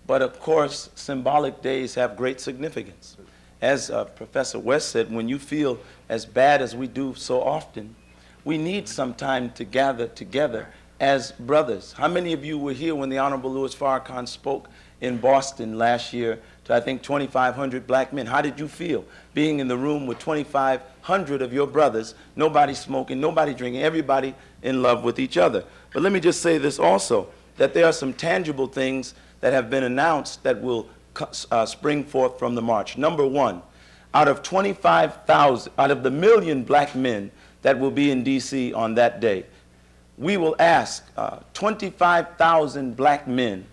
But of course, symbolic days have great significance. As Professor West said, when you feel as bad as we do so often, we need some time to gather together as brothers. How many of you were here when the Honorable Louis Farrakhan spoke in Boston last year to, I think, 2,500 black men? How did you feel being in the room with 2,500 of your brothers, nobody smoking, nobody drinking, everybody in love with each other? But let me just say this also, that there are some tangible things that have been announced that will spring forth from the march. Number one, out of 25,000, out of the 1 million black men that will be in D.C. on that day, we will ask 25,000 black men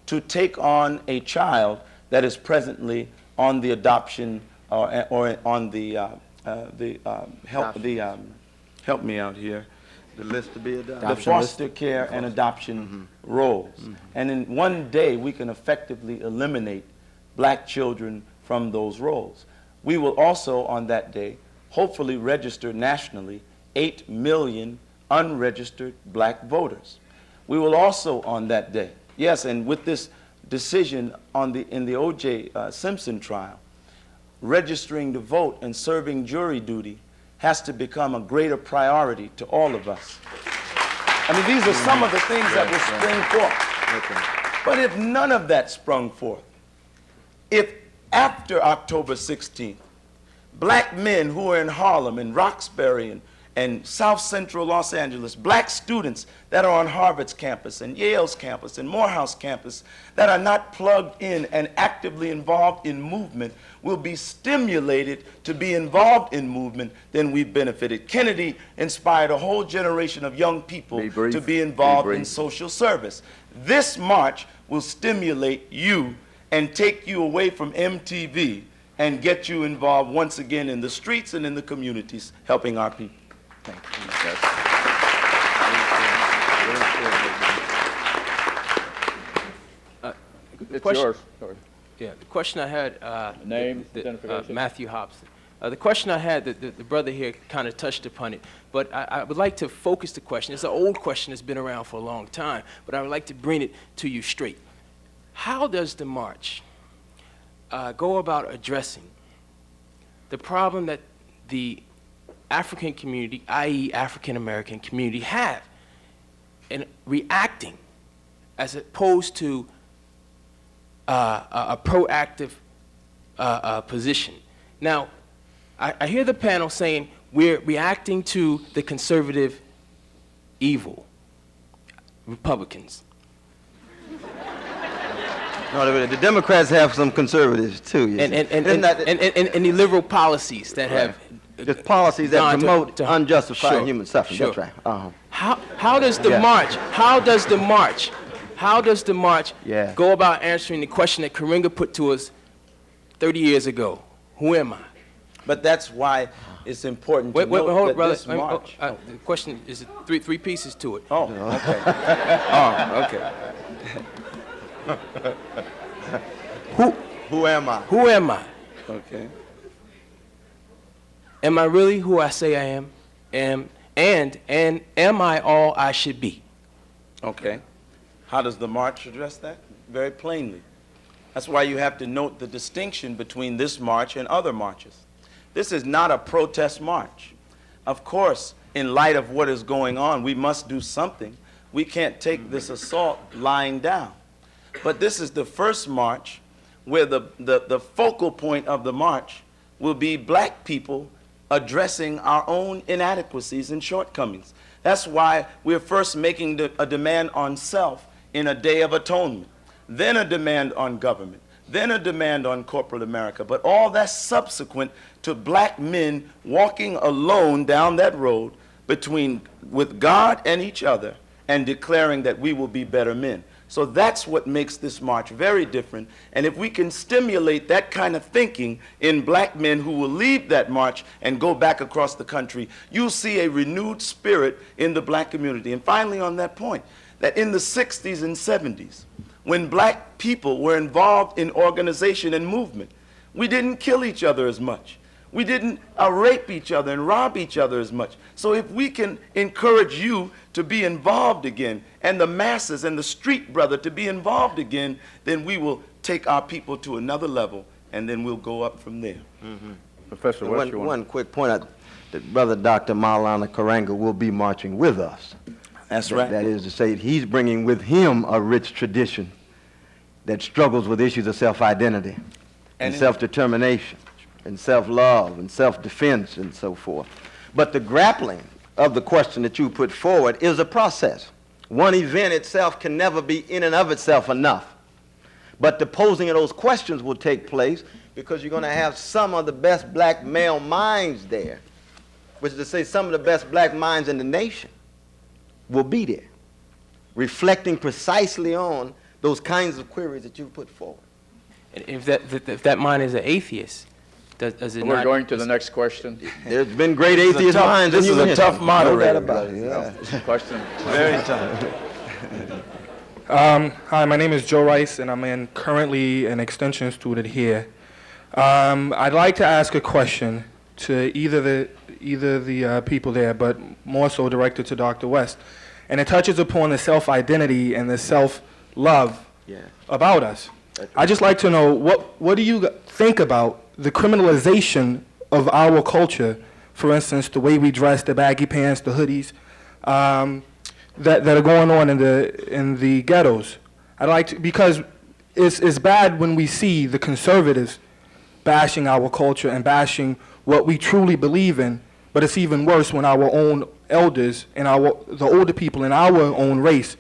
to take on a child that is presently on the adoption or on the help me out here. The list to be adopted. The foster care and adoption roles. And in one day, we can effectively eliminate black children from those roles. We will also, on that day, hopefully register nationally 8 million unregistered black voters. We will also, on that day, yes, and with this decision in the O.J. Simpson trial, registering to vote and serving jury duty has to become a greater priority to all of us. I mean, these are some of the things that will spring forth. But if none of that sprung forth, if after October 16th, black men who are in Harlem and Roxbury and South Central Los Angeles, black students that are on Harvard's campus and Yale's campus and Morehouse campus that are not plugged in and actively involved in movement will be stimulated to be involved in movement, then we've benefited. Kennedy inspired a whole generation of young people to be involved in social service. This march will stimulate you and take you away from MTV and get you involved once again in the streets and in the communities, helping our people. Thank you. It's yours. Yeah, the question I had, Name, identification. Matthew Hobson. The question I had, the brother here kind of touched upon it, but I would like to focus the question. It's an old question that's been around for a long time, but I would like to bring it to you straight. How does the march go about addressing the problem that the African community, i.e. African American community, have in reacting as opposed to a proactive position? Now, I hear the panel saying we're reacting to the conservative evil, Republicans. No, the Democrats have some conservatives too. You And the liberal policies that have just policies that gone promote to unjustified sure, human suffering. sure. That's right. How does the march? How does the march go about answering the question that Karinga put to us 30 years ago? Who am I? But that's why it's important to Wait, note hold that it, brother. this march. The question is three pieces to it. Oh, okay. Oh, okay. Who am I? Who am I? Okay. Am I really who I say I am? And am I all I should be? Okay. How does the march address that? Very plainly. That's why you have to note the distinction between this march and other marches. This is not a protest march. Of course, in light of what is going on, we must do something. We can't take this assault lying down. But this is the first march where the focal point of the march will be black people addressing our own inadequacies and shortcomings. That's why we're first making a demand on self in a day of atonement, then a demand on government, then a demand on corporate America. But all that's subsequent to black men walking alone down that road with God and each other and declaring that we will be better men. So that's what makes this march very different. And if we can stimulate that kind of thinking in black men who will leave that march and go back across the country, you'll see a renewed spirit in the black community. And finally, on that point, that in the 60s and 70s, when black people were involved in organization and movement, we didn't kill each other as much. We didn't rape each other and rob each other as much. So if we can encourage you to be involved again, and the masses and the street brother to be involved again, then we will take our people to another level, and then we'll go up from there. Mm-hmm. Professor West, One quick point out, that Brother Dr. Maulana Karanga will be marching with us. That's right. That is to say, he's bringing with him a rich tradition that struggles with issues of self-identity and self-determination and self-love and self-defense and so forth. But the grappling of the question that you put forward is a process. One event itself can never be in and of itself enough. But the posing of those questions will take place because you're going to have some of the best black male minds there, which is to say some of the best black minds in the nation will be there, reflecting precisely on those kinds of queries that you put forward. And if that mind is an atheist, does it We're not? going to the next question. There's been great atheist minds in This is human a history. tough moderator. No doubt about it, yeah. Question. Very tough. Hi, my name is Joe Rice, and I'm currently an extension student here. I'd like to ask a question to either the people there, but more so directed to Dr. West. And it touches upon the self-identity and the self-love about us. I'd just like to know, what do you think about the criminalization of our culture? For instance, the way we dress, the baggy pants, the hoodies, that are going on in the ghettos. I'd like to, because it's bad when we see the conservatives bashing our culture and bashing what we truly believe in, but it's even worse when our own elders and the older people in our own race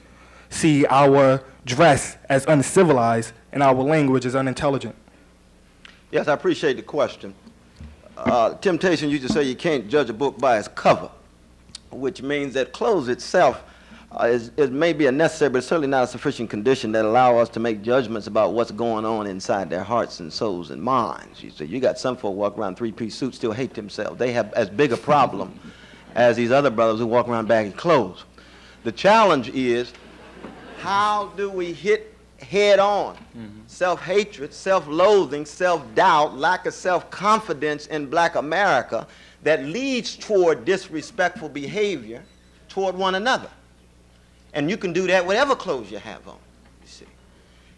see our dress as uncivilized and our language as unintelligent. Yes, I appreciate the question. Temptation used to say you can't judge a book by its cover, which means that clothes itself it may be a necessary, but certainly not a sufficient condition that allow us to make judgments about what's going on inside their hearts and souls and minds. You see, you got some folk walk around three-piece suits, still hate themselves. They have as big a problem as these other brothers who walk around baggy clothes. The challenge is, how do we hit head on self-hatred, self-loathing, self-doubt, lack of self-confidence in black America that leads toward disrespectful behavior toward one another? And you can do that whatever clothes you have on, you see.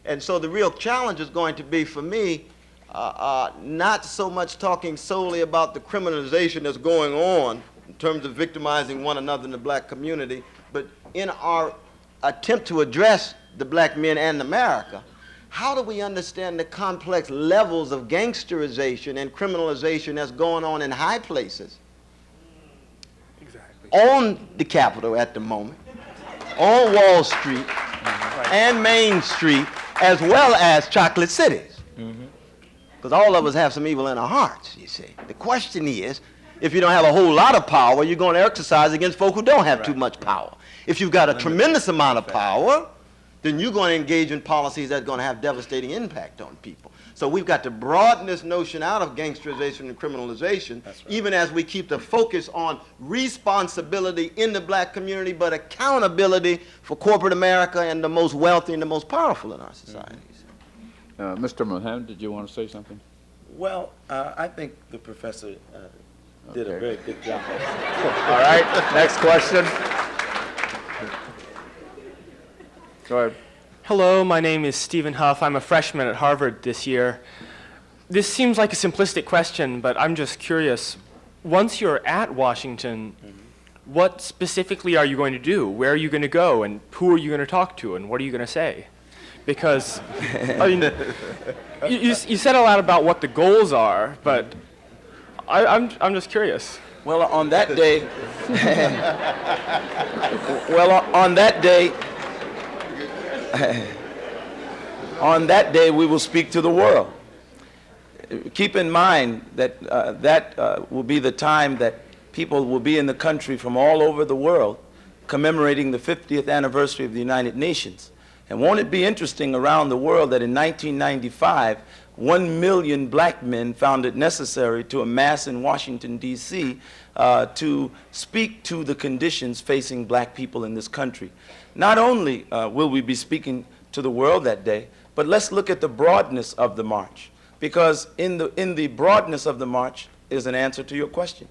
And so the real challenge is going to be, for me, not so much talking solely about the criminalization that's going on in terms of victimizing one another in the black community, but in our attempt to address the black men and America, how do we understand the complex levels of gangsterization and criminalization that's going on in high places, on the Capitol at the moment, on Wall Street, and Main Street, as well as chocolate cities? Because all of us have some evil in our hearts, you see. The question is, if you don't have a whole lot of power, you're going to exercise against folk who don't have too much power. If you've got a tremendous amount of power, then you're going to engage in policies that's going to have devastating impact on people. So we've got to broaden this notion out of gangsterization and criminalization, even as we keep the focus on responsibility in the black community, but accountability for corporate America and the most wealthy and the most powerful in our societies. Mr. Mohammed, did you want to say something? Well, I think the professor did a very good job. All right, next question. Go ahead. Hello, my name is Stephen Huff. I'm a freshman at Harvard this year. This seems like a simplistic question, but I'm just curious. Once you're at Washington, what specifically are you going to do? Where are you going to go? And who are you going to talk to? And what are you going to say? Because, I mean, you said a lot about what the goals are, but I'm just curious. Well, on that day, on that day, we will speak to the world. Keep in mind that that will be the time that people will be in the country from all over the world commemorating the 50th anniversary of the United Nations. And won't it be interesting around the world that in 1995, 1 million black men found it necessary to amass in Washington, D.C. To speak to the conditions facing black people in this country. Not only will we be speaking to the world that day, but let's look at the broadness of the march. Because in the broadness of the march is an answer to your question.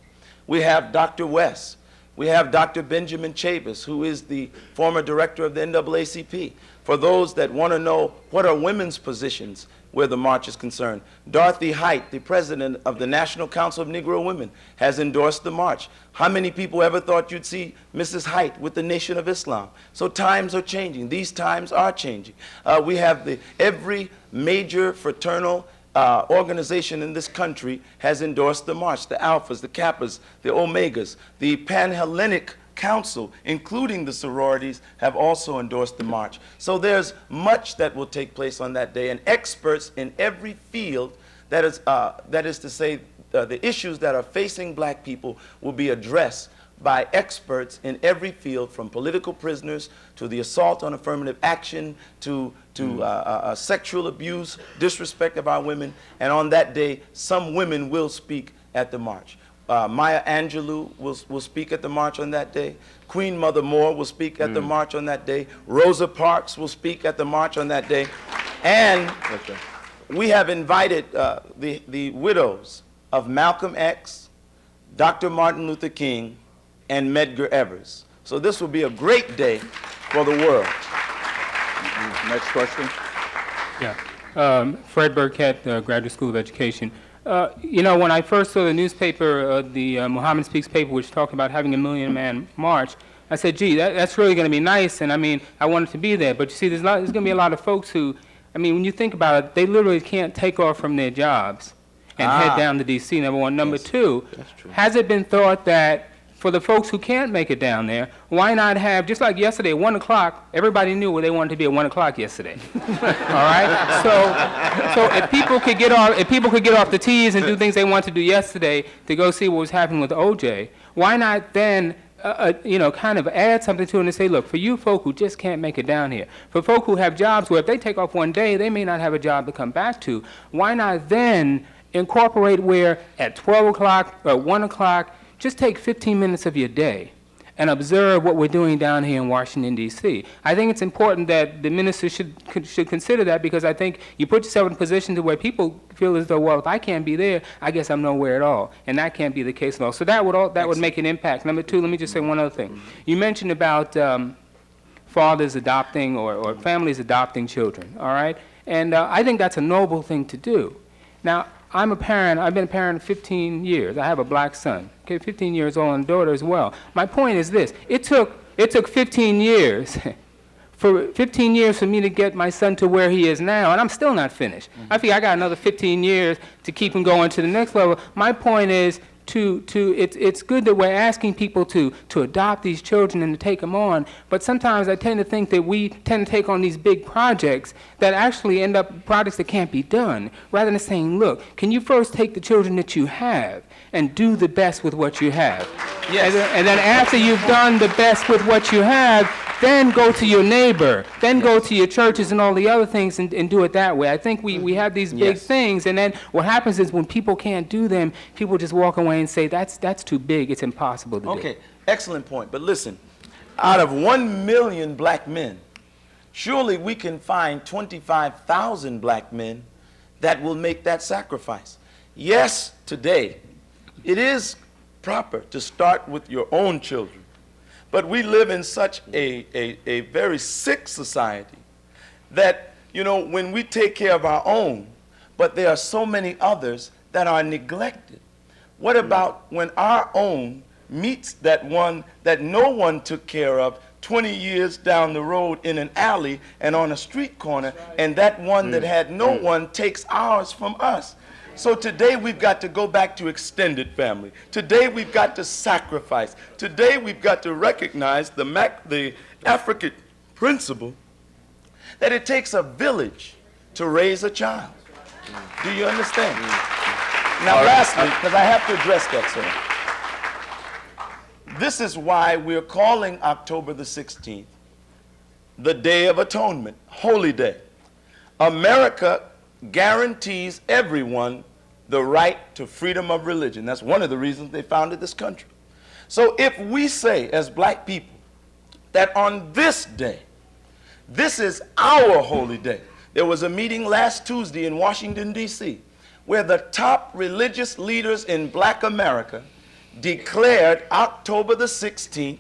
We have Dr. West. We have Dr. Benjamin Chavis, who is the former director of the NAACP. For those that want to know what are women's positions where the march is concerned, Dorothy Height, the president of the National Council of Negro Women, has endorsed the march. How many people ever thought you'd see Mrs. Height with the Nation of Islam? So times are changing. These times are changing. We have every major fraternal organization in this country has endorsed the march. The Alphas, the Kappas, the Omegas, the Pan-Hellenic Council, including the sororities, have also endorsed the march. So there's much that will take place on that day, and experts in every field, that is to say, the issues that are facing black people will be addressed by experts in every field, from political prisoners to the assault on affirmative action to sexual abuse, disrespect of our women. And on that day, some women will speak at the march. Maya Angelou will speak at the march on that day. Queen Mother Moore will speak at the march on that day. Rosa Parks will speak at the march on that day. And we have invited the widows of Malcolm X, Dr. Martin Luther King, and Medgar Evers. So this will be a great day for the world. Next question. Yeah. Fred Burkett, Graduate School of Education. You know, when I first saw the newspaper, the Muhammad Speaks paper, which talked about having a 1 million man march, I said, gee, that's really going to be nice, and I mean, I wanted to be there. But you see, there's going to be a lot of folks who, I mean, when you think about it, they literally can't take off from their jobs and head down to D.C., number one. Number two, has it been thought that for the folks who can't make it down there, why not have, just like yesterday, at 1 o'clock, everybody knew where they wanted to be at 1 o'clock yesterday. All right? So if people could get off the tees and do things they wanted to do yesterday to go see what was happening with OJ, why not then you know, kind of add something to it and say, look, for you folk who just can't make it down here, for folk who have jobs where if they take off one day, they may not have a job to come back to, why not then incorporate where at 12 o'clock or 1 o'clock, just take 15 minutes of your day and observe what we're doing down here in Washington, D.C. I think it's important that the minister should consider that, because I think you put yourself in a position to where people feel as though, well, if I can't be there, I guess I'm nowhere at all. And that can't be the case at all. So that would make an impact. Number two, let me just say one other thing. You mentioned about fathers adopting or families adopting children, all right? And I think that's a noble thing to do. Now, I'm a parent. I've been a parent 15 years. I have a black son, okay, 15 years old, and a daughter as well. My point is this. It took 15 years, for 15 years for me to get my son to where he is now, and I'm still not finished. I figure I got another 15 years to keep him going to the next level. My point is, it's good that we're asking people to adopt these children and to take them on, but sometimes I tend to think that we tend to take on these big projects that actually end up projects that can't be done, rather than saying, look, can you first take the children that you have and do the best with what you have? Yes. And then after you've done the best with what you have, then go to your neighbor, then go to your churches and all the other things and do it that way. I think we have these big things, and then what happens is when people can't do them, people just walk away and say, that's too big, it's impossible to do. Okay, excellent point. But listen, out of 1 million black men, surely we can find 25,000 black men that will make that sacrifice. Yes, today, it is proper to start with your own children, but we live in such a very sick society that, you know, when we take care of our own, but there are so many others that are neglected. What about when our own meets that one that no one took care of 20 years down the road in an alley and on a street corner, and that one that had no one takes ours from us? So today we've got to go back to extended family. Today we've got to sacrifice. Today we've got to recognize the African principle that it takes a village to raise a child. Do you understand? Now lastly, because I have to address that, sir. This is why we're calling October the 16th the Day of Atonement, Holy Day. America guarantees everyone the right to freedom of religion. That's one of the reasons they founded this country. So if we say as black people that on this day, this is our holy day. There was a meeting last Tuesday in Washington, D.C., where the top religious leaders in black America declared October the 16th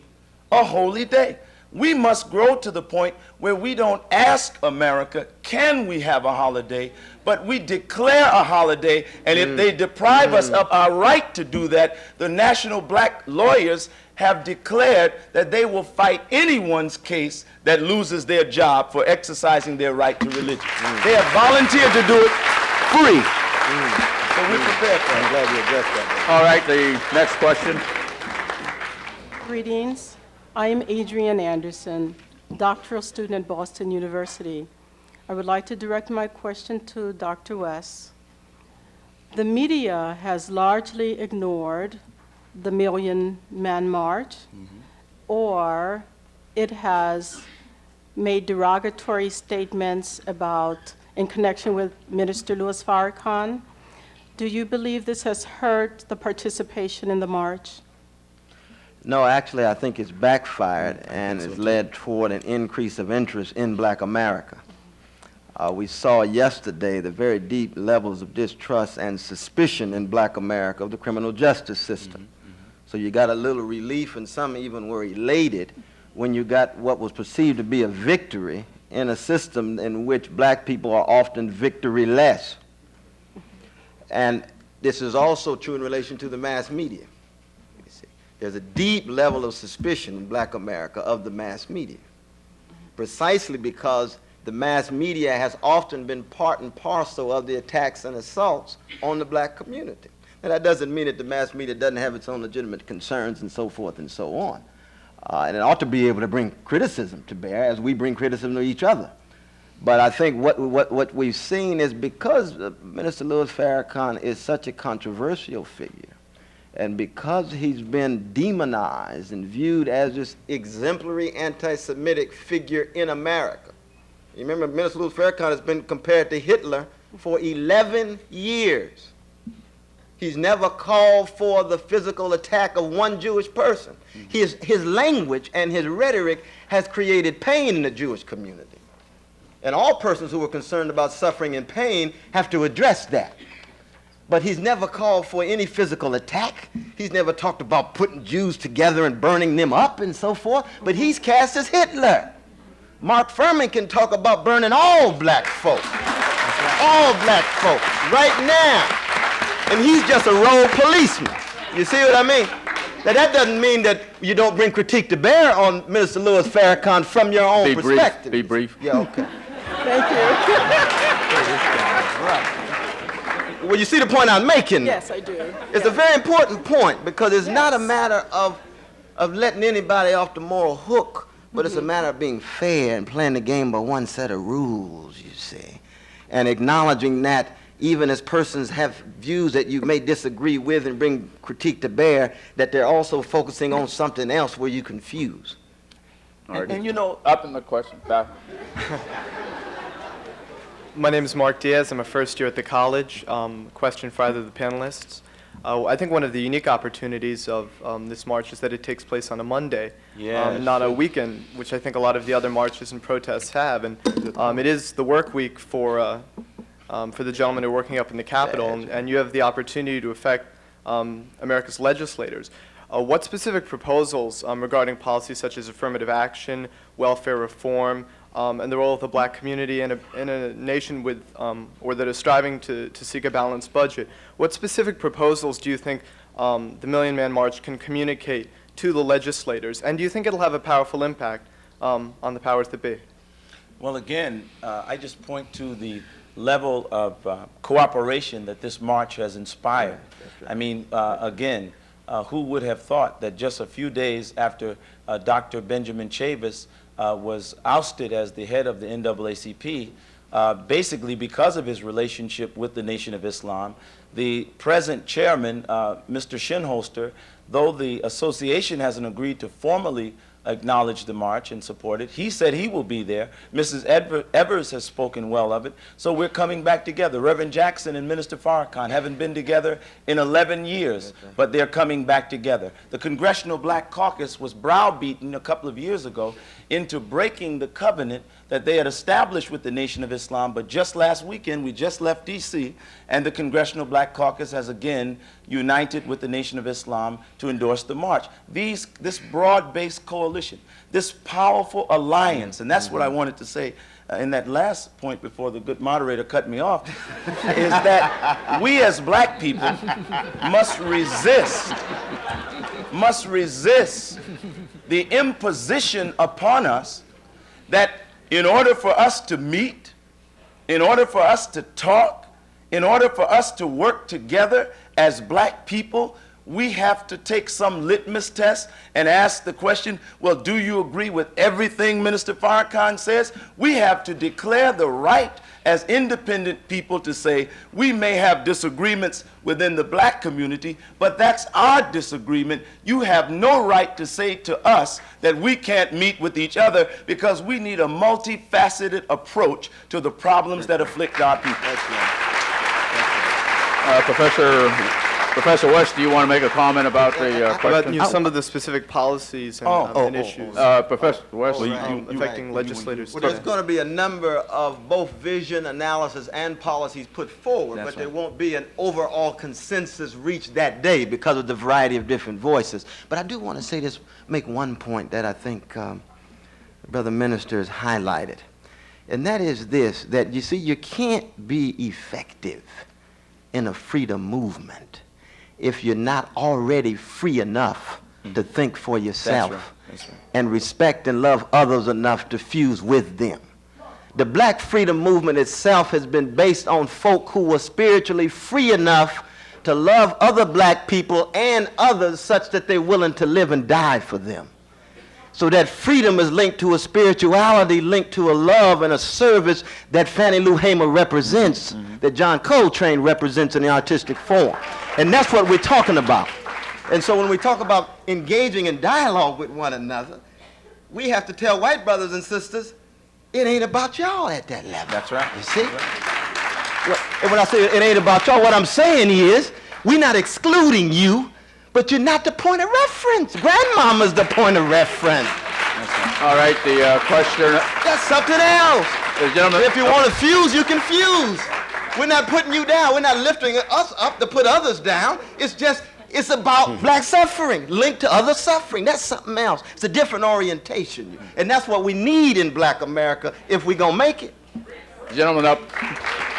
a holy day. We must grow to the point where we don't ask America, can we have a holiday, but we declare a holiday, and if they deprive us of our right to do that, the national black lawyers have declared that they will fight anyone's case that loses their job for exercising their right to religion. They have volunteered to do it free. So we're prepared for it. I'm glad you addressed that. All right, the next question. Greetings. I am Adrienne Anderson, doctoral student at Boston University. I would like to direct my question to Dr. West. The media has largely ignored the Million Man March, or it has made derogatory statements about, in connection with Minister Louis Farrakhan. Do you believe this has hurt the participation in the march? No, actually, I think it's backfired and it's led toward an increase of interest in black America. We saw yesterday the very deep levels of distrust and suspicion in black America of the criminal justice system. So you got a little relief, and some even were elated when you got what was perceived to be a victory in a system in which black people are often victory-less. And this is also true in relation to the mass media. There's a deep level of suspicion in black America of the mass media, precisely because the mass media has often been part and parcel of the attacks and assaults on the black community. And that doesn't mean that the mass media doesn't have its own legitimate concerns and so forth and so on. And it ought to be able to bring criticism to bear as we bring criticism to each other. But I think what we've seen is because Minister Louis Farrakhan is such a controversial figure, and because he's been demonized and viewed as this exemplary anti-Semitic figure in America. You remember Minister Louis Farrakhan has been compared to Hitler for 11 years. He's never called for the physical attack of one Jewish person. His language and his rhetoric has created pain in the Jewish community. And all persons who are concerned about suffering and pain have to address that. But he's never called for any physical attack. He's never talked about putting Jews together and burning them up and so forth. But he's cast as Hitler. Mark Furman can talk about burning all black folk. All black folk, right now. And he's just a rogue policeman. You see what I mean? Now that doesn't mean that you don't bring critique to bear on Minister Louis Farrakhan from your own perspective. Be brief. Yeah, okay. Thank you. Right. Well, you see the point I'm making? Yes, I do. It's a very important point because it's not a matter of letting anybody off the moral hook, but it's a matter of being fair and playing the game by one set of rules, you see, and acknowledging that even as persons have views that you may disagree with and bring critique to bear, that they're also focusing on something else where you confuse. All right. And you know, Up in the question, back. My name is Mark Diaz. I'm a first year at the college. Question for either of the panelists. I think one of the unique opportunities of this march is that it takes place on a Monday, not a weekend, which I think a lot of the other marches and protests have. And it is the work week for the gentlemen who are working up in the Capitol, and you have the opportunity to affect America's legislators. What specific proposals regarding policies such as affirmative action, welfare reform, and the role of the black community in a nation with, or that is striving to seek a balanced budget, what specific proposals do you think the Million Man March can communicate to the legislators? And do you think it'll have a powerful impact on the powers that be? well, again, I just point to the level of cooperation that this march has inspired. I mean, again, who would have thought that just a few days after Dr. Benjamin Chavis was ousted as the head of the NAACP, basically because of his relationship with the Nation of Islam, the present chairman, Mr. Shinholster, though the association hasn't agreed to formally acknowledge the march and support it, he said he will be there. Mrs. Evers has spoken well of it. So we're coming back together. Reverend Jackson and Minister Farrakhan haven't been together in 11 years, but they're coming back together. The Congressional Black Caucus was browbeaten a couple of years ago into breaking the covenant that they had established with the Nation of Islam, but just last weekend, we just left D.C., and the Congressional Black Caucus has again united with the Nation of Islam to endorse the march. This broad-based coalition, this powerful alliance, and that's what I wanted to say in that last point before the good moderator cut me off, is that we as black people must resist the imposition upon us that in order for us to meet, in order for us to talk, in order for us to work together as black people, we have to take some litmus test and ask the question, well, do you agree with everything Minister Farrakhan says? We have to declare the right as independent people to say we may have disagreements within the black community, but that's our disagreement. You have no right to say to us that we can't meet with each other because we need a multifaceted approach to the problems that afflict our people. Professor West, do you want to make a comment about the question? About some of the specific policies and issues Professor West, affecting legislators. Well, there's going to be a number of both vision, analysis, and policies put forward, but there won't be an overall consensus reached that day because of the variety of different voices. But I do want to say this, make one point that I think Brother Minister has highlighted, and that is this, that you see, you can't be effective in a freedom movement if you're not already free enough to think for yourself and respect and love others enough to fuse with them. The black freedom movement itself has been based on folk who were spiritually free enough to love other black people and others such that they're willing to live and die for them. So that freedom is linked to a spirituality, linked to a love and a service that Fannie Lou Hamer represents, that John Coltrane represents in the artistic form. And that's what we're talking about. And so when we talk about engaging in dialogue with one another, we have to tell white brothers and sisters, it ain't about y'all at that level. That's right. You see? And when I say it ain't about y'all, what I'm saying is, we're not excluding you, but you're not the point of reference. Grandmama's the point of reference. All right, the question. That's something else. If you want to fuse, you can fuse. We're not putting you down. We're not lifting us up to put others down. It's about black suffering, linked to other suffering. That's something else. It's a different orientation. And that's what we need in black America if we're going to make it. Gentleman up.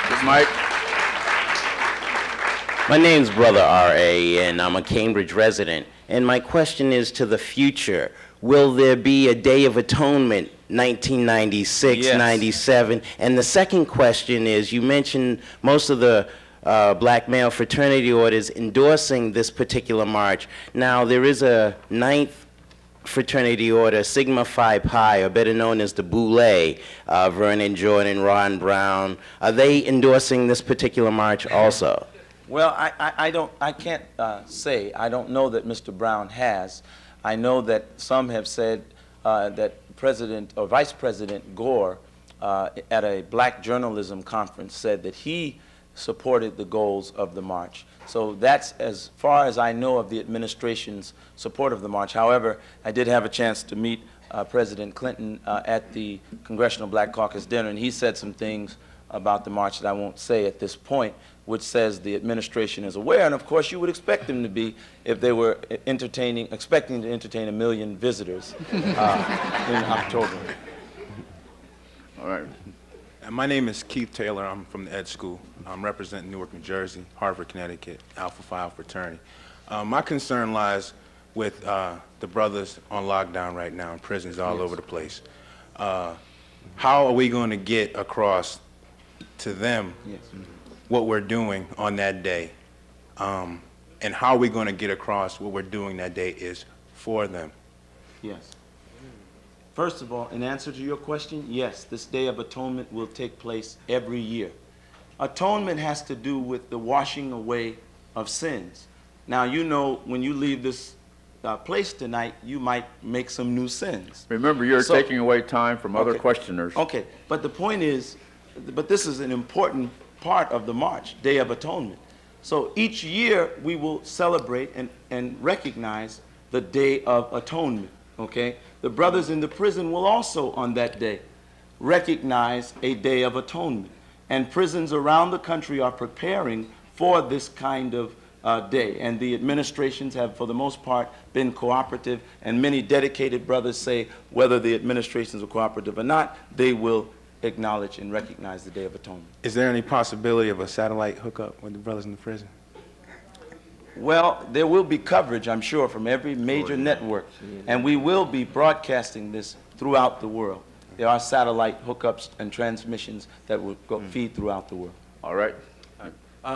This Mike. My name's Brother R.A., and I'm a Cambridge resident. And my question is to the future. Will there be a Day of Atonement, 1996, Yes. 97? And the second question is, you mentioned most of the black male fraternity orders endorsing this particular march. Now, there is a ninth fraternity order, Sigma Phi Pi, or better known as the Boule, Vernon Jordan, Ron Brown. Are they endorsing this particular march also? Well, I can't say. I don't know that Mr. Brown has. I know that some have said that President or Vice President Gore at a black journalism conference said that he supported the goals of the march. So that's as far as I know of the administration's support of the march. However, I did have a chance to meet President Clinton at the Congressional Black Caucus dinner, and he said some things about the march that I won't say at this point, which says the administration is aware, and of course you would expect them to be if they were expecting to entertain 1 million visitors in October. All right. My name is Keith Taylor. I'm from the Ed School. I'm representing Newark, New Jersey, Harvard, Connecticut, Alpha Phi fraternity. My concern lies with the brothers on lockdown right now in prisons all over the place. How are we going to get across to them what we're doing on that day? And how are we going to get across what we're doing that day is for them? Yes. First of all, in answer to your question, yes, this Day of Atonement will take place every year. Atonement has to do with the washing away of sins. Now, you know, when you leave this place tonight, you might make some new sins. Remember, you're taking away time from other questioners. Okay, but the point is, but this is an important part of the march, Day of Atonement. So each year we will celebrate and recognize the Day of Atonement, okay? The brothers in the prison will also, on that day, recognize a Day of Atonement. And prisons around the country are preparing for this kind of day. And the administrations have, for the most part, been cooperative. And many dedicated brothers say, whether the administrations are cooperative or not, they will acknowledge and recognize the Day of Atonement. Is there any possibility of a satellite hookup with the brothers in the prison? Well, there will be coverage, I'm sure, from every major network, and we will be broadcasting this throughout the world. There are satellite hookups and transmissions that will feed throughout the world. All right.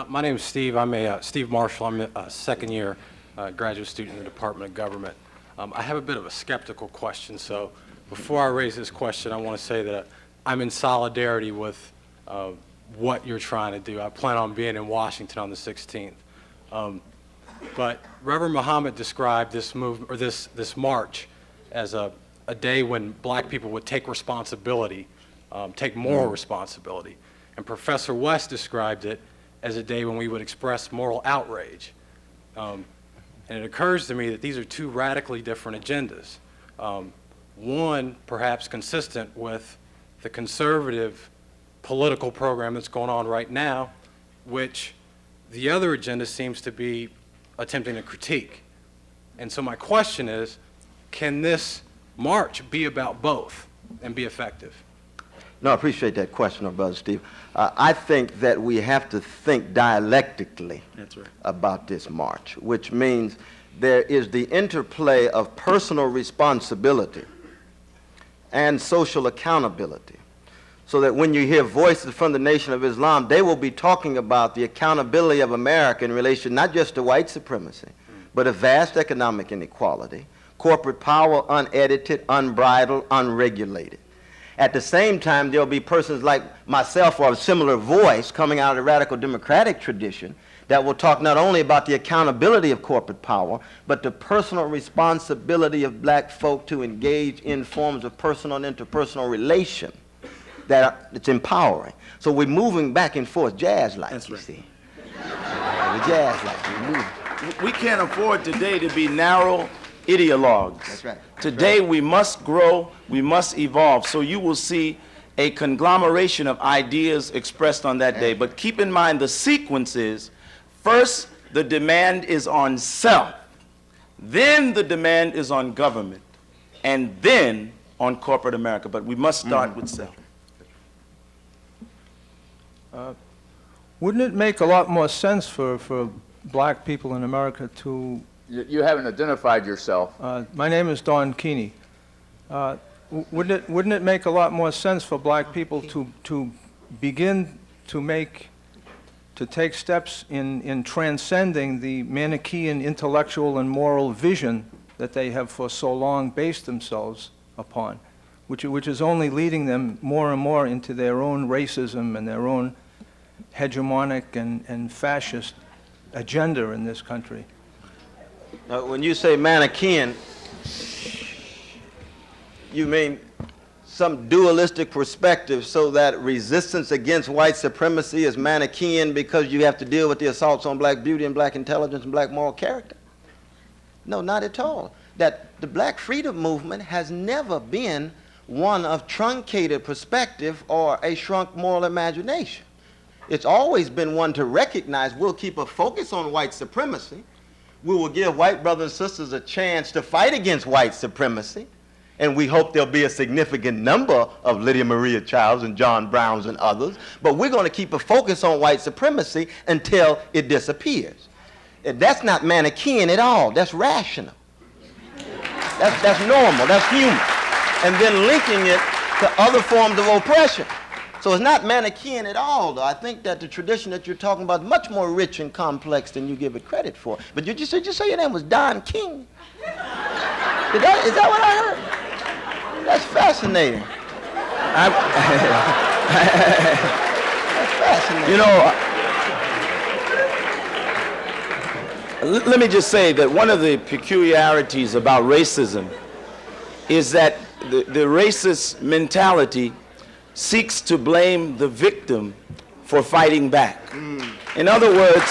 My name is Steve. I'm Steve Marshall. I'm a second-year graduate student in the Department of Government. I have a bit of a skeptical question, so before I raise this question, I want to say that I'm in solidarity with what you're trying to do. I plan on being in Washington on the 16th. But Reverend Muhammad described this movement, or this march, as a day when black people would take responsibility, take moral responsibility. And Professor West described it as a day when we would express moral outrage. And it occurs to me that these are two radically different agendas. One, perhaps consistent with the conservative political program that's going on right now, which the other agenda seems to be attempting to critique. And so my question is, can this march be about both and be effective? No, I appreciate that question, Brother Steve. I think that we have to think dialectically about this march, which means there is the interplay of personal responsibility and social accountability. So that when you hear voices from the Nation of Islam, they will be talking about the accountability of America in relation not just to white supremacy, but a vast economic inequality, corporate power unedited, unbridled, unregulated. At the same time, there'll be persons like myself or a similar voice coming out of the radical democratic tradition that will talk not only about the accountability of corporate power, but the personal responsibility of black folk to engage in forms of personal and interpersonal relation it's empowering. So we're moving back and forth jazz-like, you see. We're jazz-like. We can't afford today to be narrow ideologues. That's right. Today we must grow, we must evolve. So you will see a conglomeration of ideas expressed on that day. But keep in mind the sequence is, first the demand is on self, then the demand is on government, and then on corporate America. But we must start with self. Wouldn't it make a lot more sense for black people in America to... You haven't identified yourself. My name is Don Keeney. Wouldn't it make a lot more sense for black people to begin to take steps in transcending the Manichaean intellectual and moral vision that they have for so long based themselves upon, which is only leading them more and more into their own racism and their own hegemonic and fascist agenda in this country? When you say Manichaean, You mean some dualistic perspective so that resistance against white supremacy is Manichaean because you have to deal with the assaults on black beauty and black intelligence and black moral character? No, not at all. That the black freedom movement has never been one of truncated perspective or a shrunk moral imagination. It's always been one to recognize we'll keep a focus on white supremacy. We will give white brothers and sisters a chance to fight against white supremacy. And we hope there'll be a significant number of Lydia Maria Childs and John Browns and others. But we're going to keep a focus on white supremacy until it disappears. And that's not Manichaean at all. That's rational. That's normal. That's human. And then linking it to other forms of oppression. So it's not Manichaean at all, though. I think that the tradition that you're talking about is much more rich and complex than you give it credit for. But you just say your name was Don King. Is that what I heard? That's fascinating. That's fascinating. You know, let me just say that one of the peculiarities about racism is that the racist mentality seeks to blame the victim for fighting back. In other words,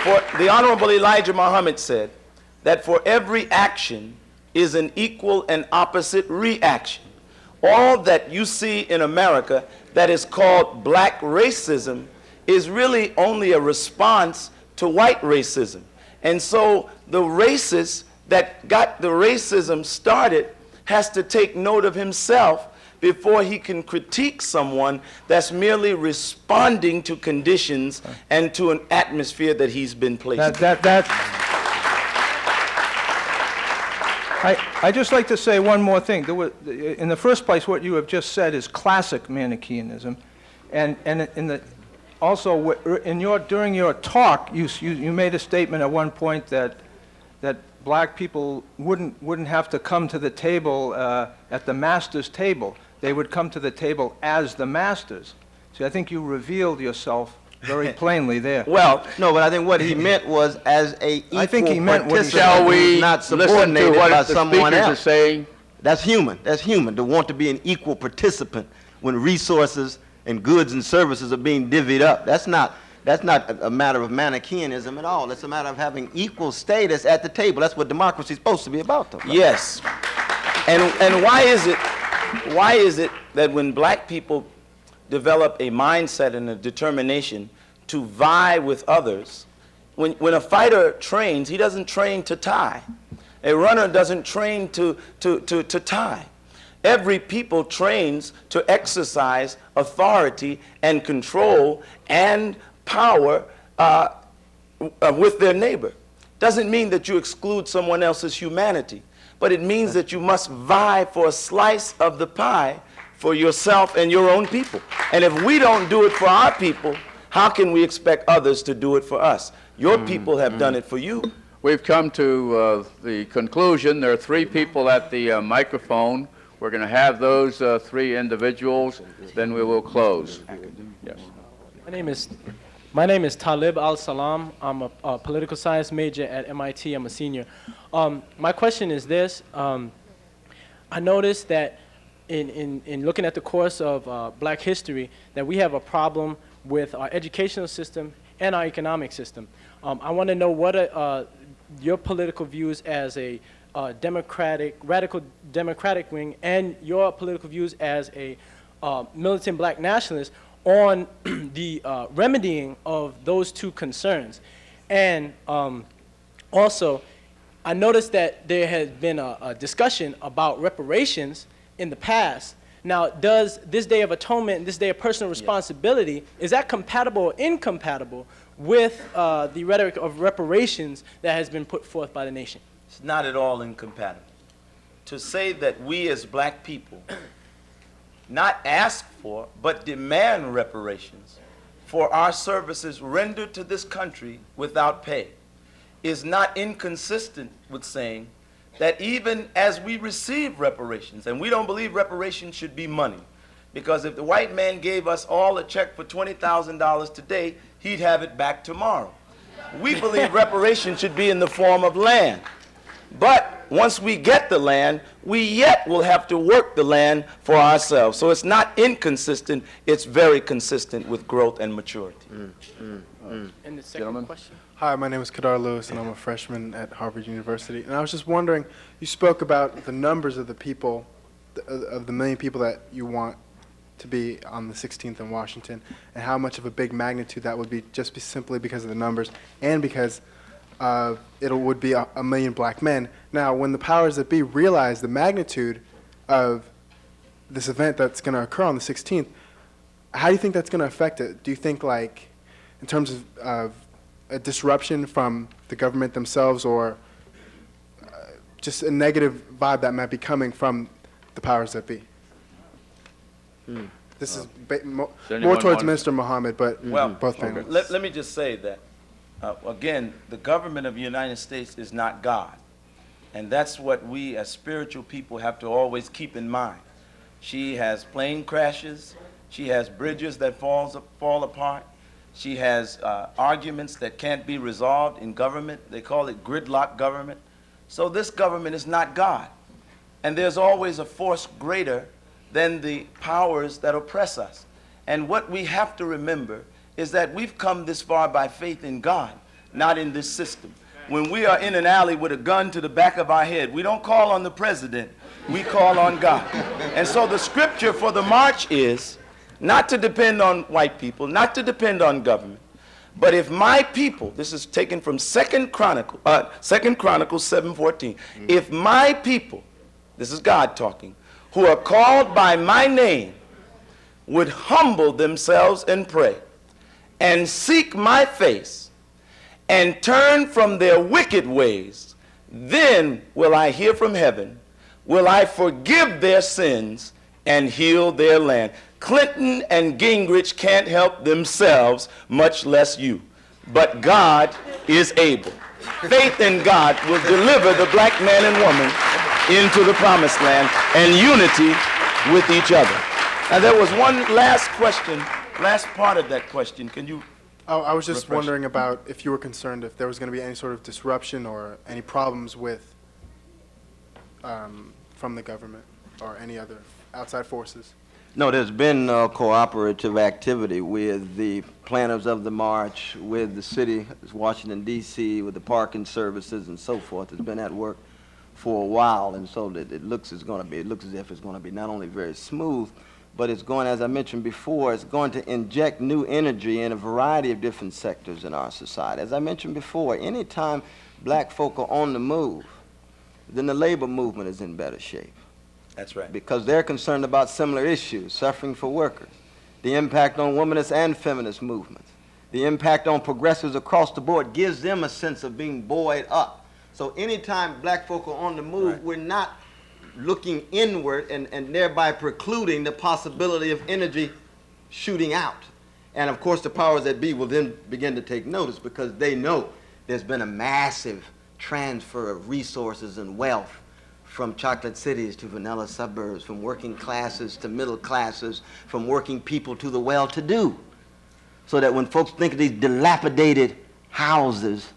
for the Honorable Elijah Muhammad said that for every action is an equal and opposite reaction. All that you see in America that is called black racism is really only a response to white racism. And so the racist that got the racism started has to take note of himself before he can critique someone that's merely responding to conditions and to an atmosphere that he's been placed in. I just like to say one more thing. In the first place, what you have just said is classic Manichaeanism, and also during your talk, you made a statement at one point that black people wouldn't have to come to the table at the master's table. They would come to the table as the masters. See, I think you revealed yourself very plainly there. Well, no, but I think what he meant was as a equal I think he meant what he said. participant Shall we who's not listen to subordinated what by the someone speakers are else. saying? That's human. That's human, to want to be an equal participant when resources and goods and services are being divvied up. That's not a matter of Manichaeanism at all. It's a matter of having equal status at the table. That's what democracy is supposed to be about, though. Yes. And why is it that when black people develop a mindset and a determination to vie with others, when a fighter trains, he doesn't train to tie. A runner doesn't train to tie. Every people trains to exercise authority and control and power with their neighbor. Doesn't mean that you exclude someone else's humanity, but it means that you must vie for a slice of the pie for yourself and your own people. And if we don't do it for our people, how can we expect others to do it for us? Your people have done it for you. We've come to the conclusion. There are three people at the microphone. We're going to have those three individuals, then we will close. Yes. My name is Talib Al-Salam. I'm a political science major at MIT. I'm a senior. My question is this. I noticed that in looking at the course of black history, that we have a problem with our educational system and our economic system. I want to know what are your political views as a radical democratic wing and your political views as a militant black nationalist on the remedying of those two concerns. And also, I noticed that there has been a discussion about reparations in the past. Now, does this Day of Atonement and this Day of Personal Responsibility, is that compatible or incompatible with the rhetoric of reparations that has been put forth by the nation? It's not at all incompatible. To say that we as black people not ask for, but demand reparations for our services rendered to this country without pay is not inconsistent with saying that even as we receive reparations, and we don't believe reparations should be money, because if the white man gave us all a check for $20,000 today, he'd have it back tomorrow. We believe reparations should be in the form of land. But once we get the land, we yet will have to work the land for ourselves. So it's not inconsistent, it's very consistent with growth and maturity. And the second question? Hi, my name is Kadar Lewis, and I'm a freshman at Harvard University. And I was just wondering, you spoke about the numbers of the people, of the million people that you want to be on the 16th in Washington, and how much of a big magnitude that would be, just simply because of the numbers, and because it would be a million black men. Now, when the powers that be realize the magnitude of this event that's going to occur on the 16th, how do you think that's going to affect it? Do you think, like, in terms of a disruption from the government themselves, or just a negative vibe that might be coming from the powers that be? This is more towards Mr. Muhammad, but both panelists. Let me just say that, again, the government of the United States is not God. And that's what we as spiritual people have to always keep in mind. She has plane crashes. She has bridges that fall apart. She has arguments that can't be resolved in government. They call it gridlock government. So this government is not God. And there's always a force greater than the powers that oppress us. And what we have to remember is that we've come this far by faith in God, not in this system. When we are in an alley with a gun to the back of our head, we don't call on the president, we call on God. And so the scripture for the march is not to depend on white people, not to depend on government, but if my people, this is taken from 2 Chronicles 7:14, if my people, this is God talking, who are called by my name would humble themselves and pray and seek my face and turn from their wicked ways, then will I hear from heaven, will I forgive their sins and heal their land. Clinton and Gingrich can't help themselves, much less you. But God is able. Faith in God will deliver the black man and woman into the promised land and unity with each other. Now there was one last question, last part of that question. Can you? Oh, I was just wondering about if you were concerned if there was going to be any sort of disruption or any problems with from the government or any other outside forces. No, there's been cooperative activity with the planners of the march, with the city, Washington, D.C., with the parking services and so forth. It's been at work for a while, and so it looks as if it's going to be not only very smooth, but it's going, as I mentioned before, it's going to inject new energy in a variety of different sectors in our society. As I mentioned before, anytime black folk are on the move, then the labor movement is in better shape. That's right. Because they're concerned about similar issues, suffering for workers, the impact on womanist and feminist movements, the impact on progressives across the board gives them a sense of being buoyed up. So anytime black folk are on the move, right, we're not looking inward and thereby precluding the possibility of energy shooting out. And of course the powers that be will then begin to take notice because they know there's been a massive transfer of resources and wealth from chocolate cities to vanilla suburbs, from working classes to middle classes, from working people to the well-to-do. So that when folks think of these dilapidated houses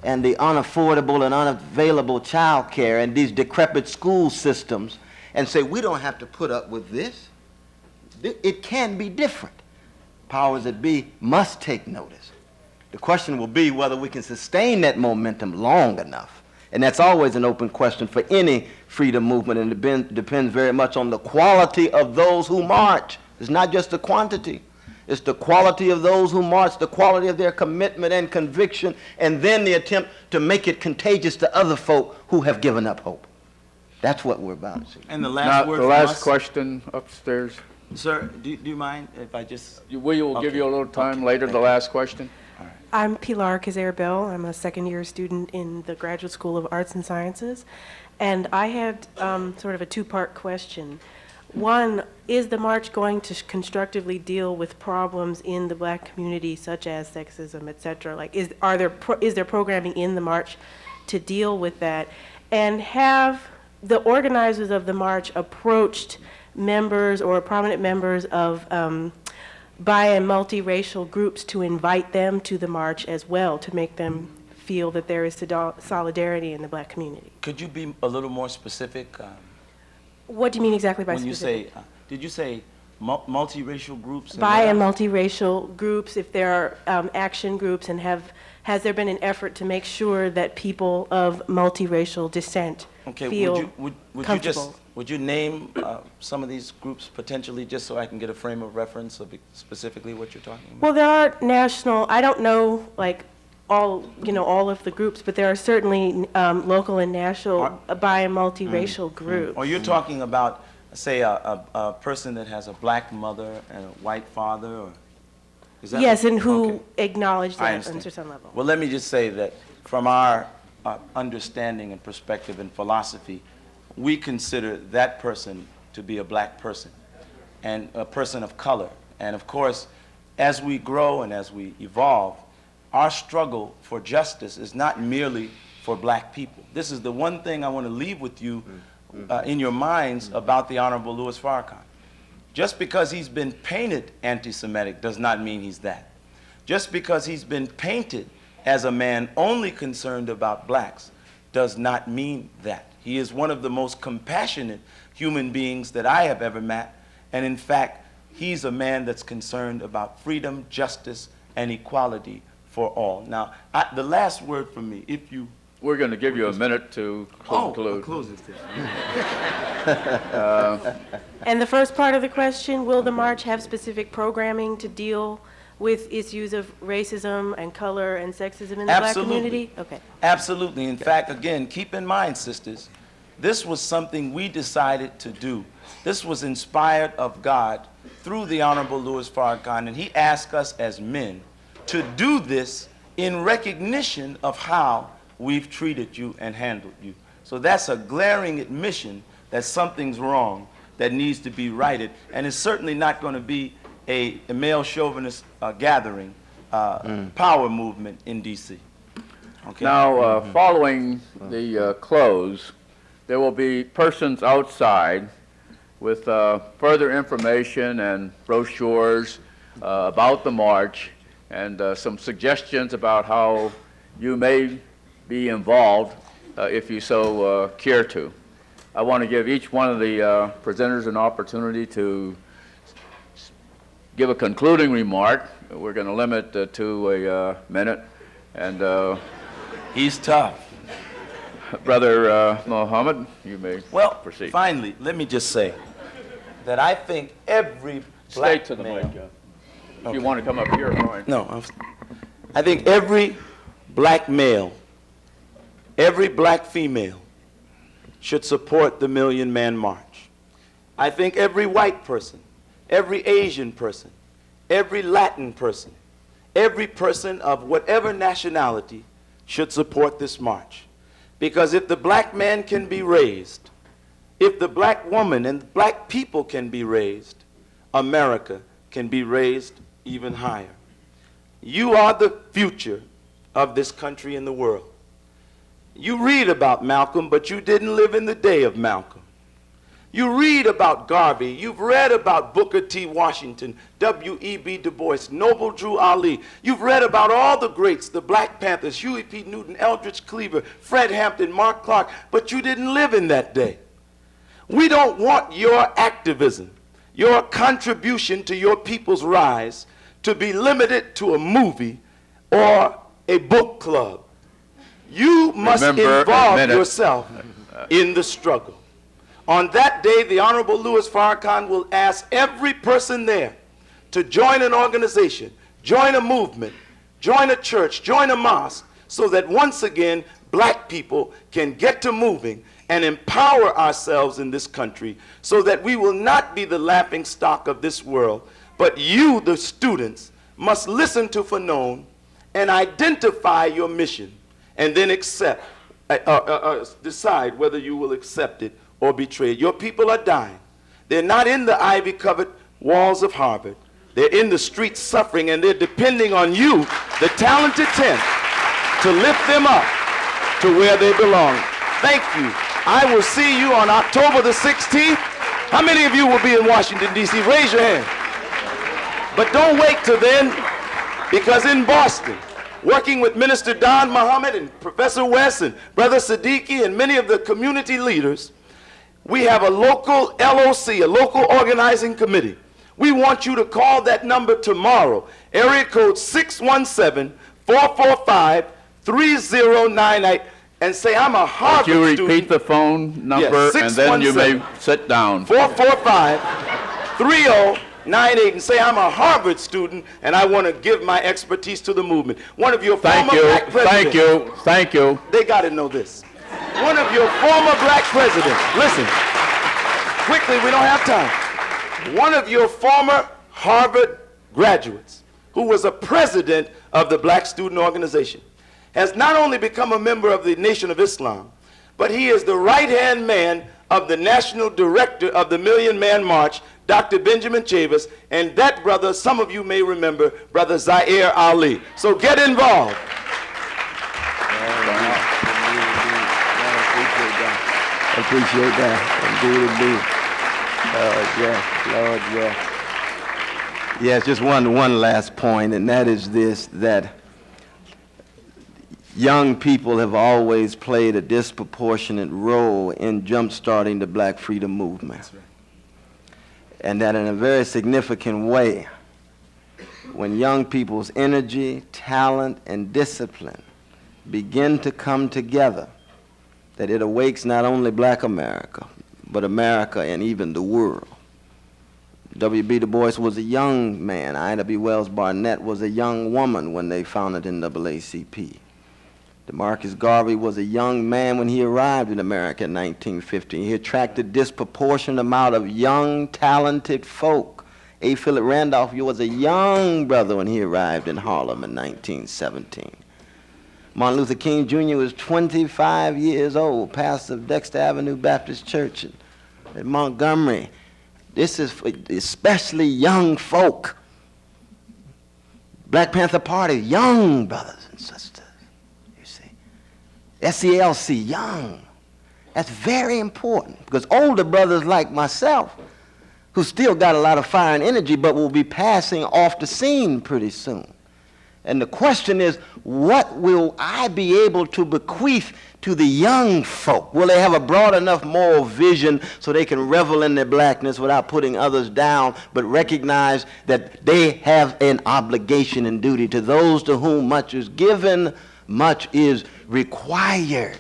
and the unaffordable and unavailable child care and these decrepit school systems and say, we don't have to put up with this. It can be different. Powers that be must take notice. The question will be whether we can sustain that momentum long enough. And that's always an open question for any freedom movement, and it depends very much on the quality of those who march. It's not just the quantity. It's the quality of those who march, the quality of their commitment and conviction, and then the attempt to make it contagious to other folk who have given up hope. That's what we're about. And the last word the from last us? question upstairs. Sir, do you mind if I just... We'll give you a little time later, the last question. I'm Pilar Kazare-Bell. I'm a second-year student in the Graduate School of Arts and Sciences. And I had sort of a two-part question. One, is the march going to constructively deal with problems in the black community, such as sexism, et cetera? Like, is there programming in the march to deal with that? And have the organizers of the march approached members or prominent members of bi- and multiracial groups to invite them to the march as well, to make them feel that there is solidarity in the black community. Could you be a little more specific? What do you mean exactly by when specific? you say, did you say multiracial groups? Bi and multiracial groups, if there are action groups, and has there been an effort to make sure that people of multiracial descent feel comfortable? Would you name some of these groups potentially, just so I can get a frame of reference of specifically what you're talking about? Well, there are national, I don't know like all of the groups, but there are certainly local and national bi and multiracial groups. Or you're talking about, say, a person that has a black mother and a white father, or is that? Yes, and who acknowledge that on some level. Well, let me just say that from our understanding and perspective and philosophy, we consider that person to be a black person and a person of color. And of course, as we grow and as we evolve, our struggle for justice is not merely for black people. This is the one thing I want to leave with you in your minds about the Honorable Louis Farrakhan. Just because he's been painted anti-Semitic does not mean he's that. Just because he's been painted as a man only concerned about blacks does not mean that. He is one of the most compassionate human beings that I have ever met. And in fact, he's a man that's concerned about freedom, justice, and equality for all. Now, the last word from me, if you... We're going to give you a minute to conclude. Oh, close it And the first part of the question, will the march have specific programming to deal with issues of racism and color and sexism in the black community? Okay. Absolutely. In fact, again, keep in mind, sisters, this was something we decided to do. This was inspired of God through the Honorable Louis Farrakhan, and he asked us as men to do this in recognition of how we've treated you and handled you. So that's a glaring admission that something's wrong that needs to be righted, and it's certainly not going to be a male chauvinist gathering, power movement in D.C. Okay? Now, following the close, there will be persons outside with further information and brochures about the march and some suggestions about how you may be involved if you so care to. I want to give each one of the presenters an opportunity to give a concluding remark. We're going to limit to a minute. And he's tough. Brother Mohammed, you may proceed. Finally, let me just say that I think every black Stay to the male, mic, If you want to come up here, fine. No, I think every black male, every black female should support the Million Man March. I think every white person, every Asian person, every Latin person, every person of whatever nationality should support this march. Because if the black man can be raised, if the black woman and black people can be raised, America can be raised even higher. You are the future of this country and the world. You read about Malcolm, but you didn't live in the day of Malcolm. You read about Garvey, you've read about Booker T. Washington, W.E.B. Du Bois, Noble Drew Ali. You've read about all the greats, the Black Panthers, Huey P. Newton, Eldridge Cleaver, Fred Hampton, Mark Clark, but you didn't live in that day. We don't want your activism, your contribution to your people's rise to be limited to a movie or a book club. You must involve yourself in the struggle. On that day, the Honorable Louis Farrakhan will ask every person there to join an organization, join a movement, join a church, join a mosque, so that once again, black people can get to moving and empower ourselves in this country so that we will not be the laughing stock of this world, but you, the students, must listen to Fanon and identify your mission and then decide whether you will accept it or betray it. Your people are dying. They're not in the ivy-covered walls of Harvard. They're in the streets suffering, and they're depending on you, the talented 10, to lift them up to where they belong. Thank you. I will see you on October the 16th. How many of you will be in Washington, D.C.? Raise your hand. But don't wait till then, because in Boston, working with Minister Don Muhammad and Professor West and Brother Siddiqui and many of the community leaders, we have a local LOC, a local organizing committee. We want you to call that number tomorrow, area code 617-445-3098, and say, I'm a Harvard Would you student. repeat the phone number, Yes, and then you may sit down. 445-3098, and say, I'm a Harvard student, and I want to give my expertise to the movement. One of your Thank former you, black presidents. thank you, thank you. They got to know this. One of your former black presidents, listen, quickly, we don't have time. One of your former Harvard graduates, who was a president of the Black Student Organization, has not only become a member of the Nation of Islam, but he is the right-hand man of the national director of the Million Man March, Dr. Benjamin Chavis, and that brother, some of you may remember, Brother Zaire Ali. So get involved. I appreciate that. Indeed, indeed. Lord, yeah. Yes, just one last point, and that is this, that young people have always played a disproportionate role in jump-starting the black freedom movement. That's right. And that in a very significant way, when young people's energy, talent, and discipline begin to come together, that it awakes not only black America, but America and even the world. W.B. Du Bois was a young man. Ida B. Wells Barnett was a young woman when they founded NAACP. DeMarcus Garvey was a young man when he arrived in America in 1950. He attracted a disproportionate amount of young, talented folk. A. Philip Randolph was a young brother when he arrived in Harlem in 1917. Martin Luther King Jr. was 25 years old, pastor of Dexter Avenue Baptist Church in Montgomery. This is for especially young folk. Black Panther Party, young brothers and sisters, you see. SELC, young. That's very important, because older brothers like myself, who still got a lot of fire and energy, but will be passing off the scene pretty soon. And the question is, what will I be able to bequeath to the young folk? Will they have a broad enough moral vision so they can revel in their blackness without putting others down, but recognize that they have an obligation and duty to those to whom much is given, much is required?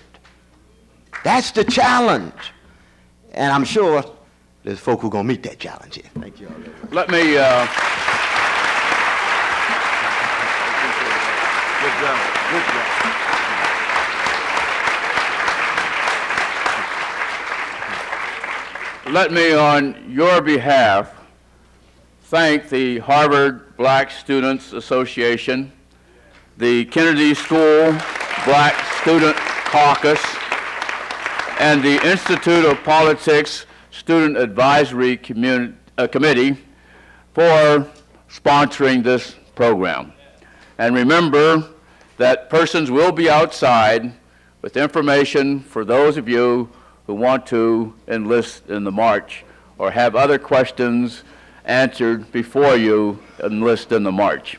That's the challenge. And I'm sure there's folk who are going to meet that challenge here. Thank you all very much. Let me... Good job. Good job. Let me, on your behalf, thank the Harvard Black Students Association, the Kennedy School Black Student Caucus, and the Institute of Politics Student Advisory Committee for sponsoring this program. And remember that persons will be outside with information for those of you who want to enlist in the march or have other questions answered before you enlist in the march.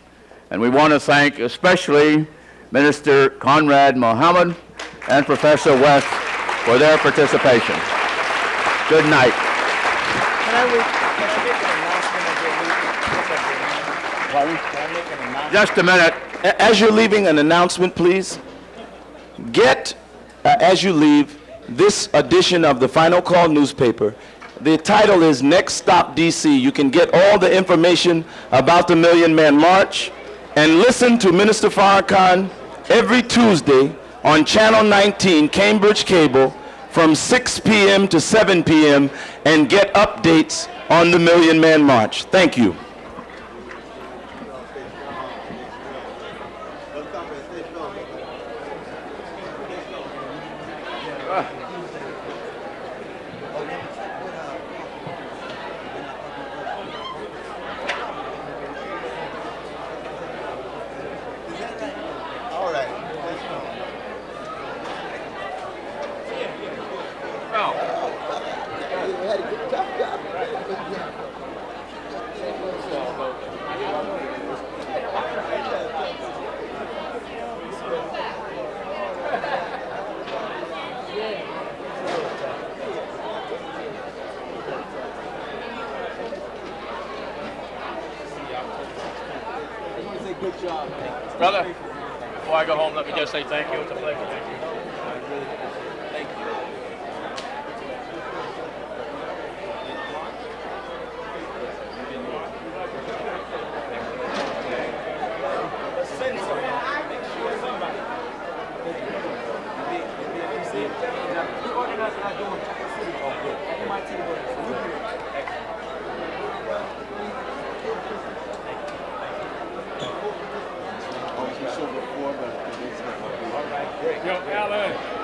And we want to thank especially Minister Conrad Mohammed and Professor West for their participation. Good night. Just a minute. As you're leaving, an announcement, please. Get, as you leave, this edition of the Final Call newspaper. The title is Next Stop DC. You can get all the information about the Million Man March and listen to Minister Farrakhan every Tuesday on Channel 19, Cambridge Cable, from 6 p.m. to 7 p.m. and get updates on the Million Man March. Thank you. Good job. Brother, before I go home, let me just say thank you. It's a pleasure. Thank you. Thank you. Yo, Alan.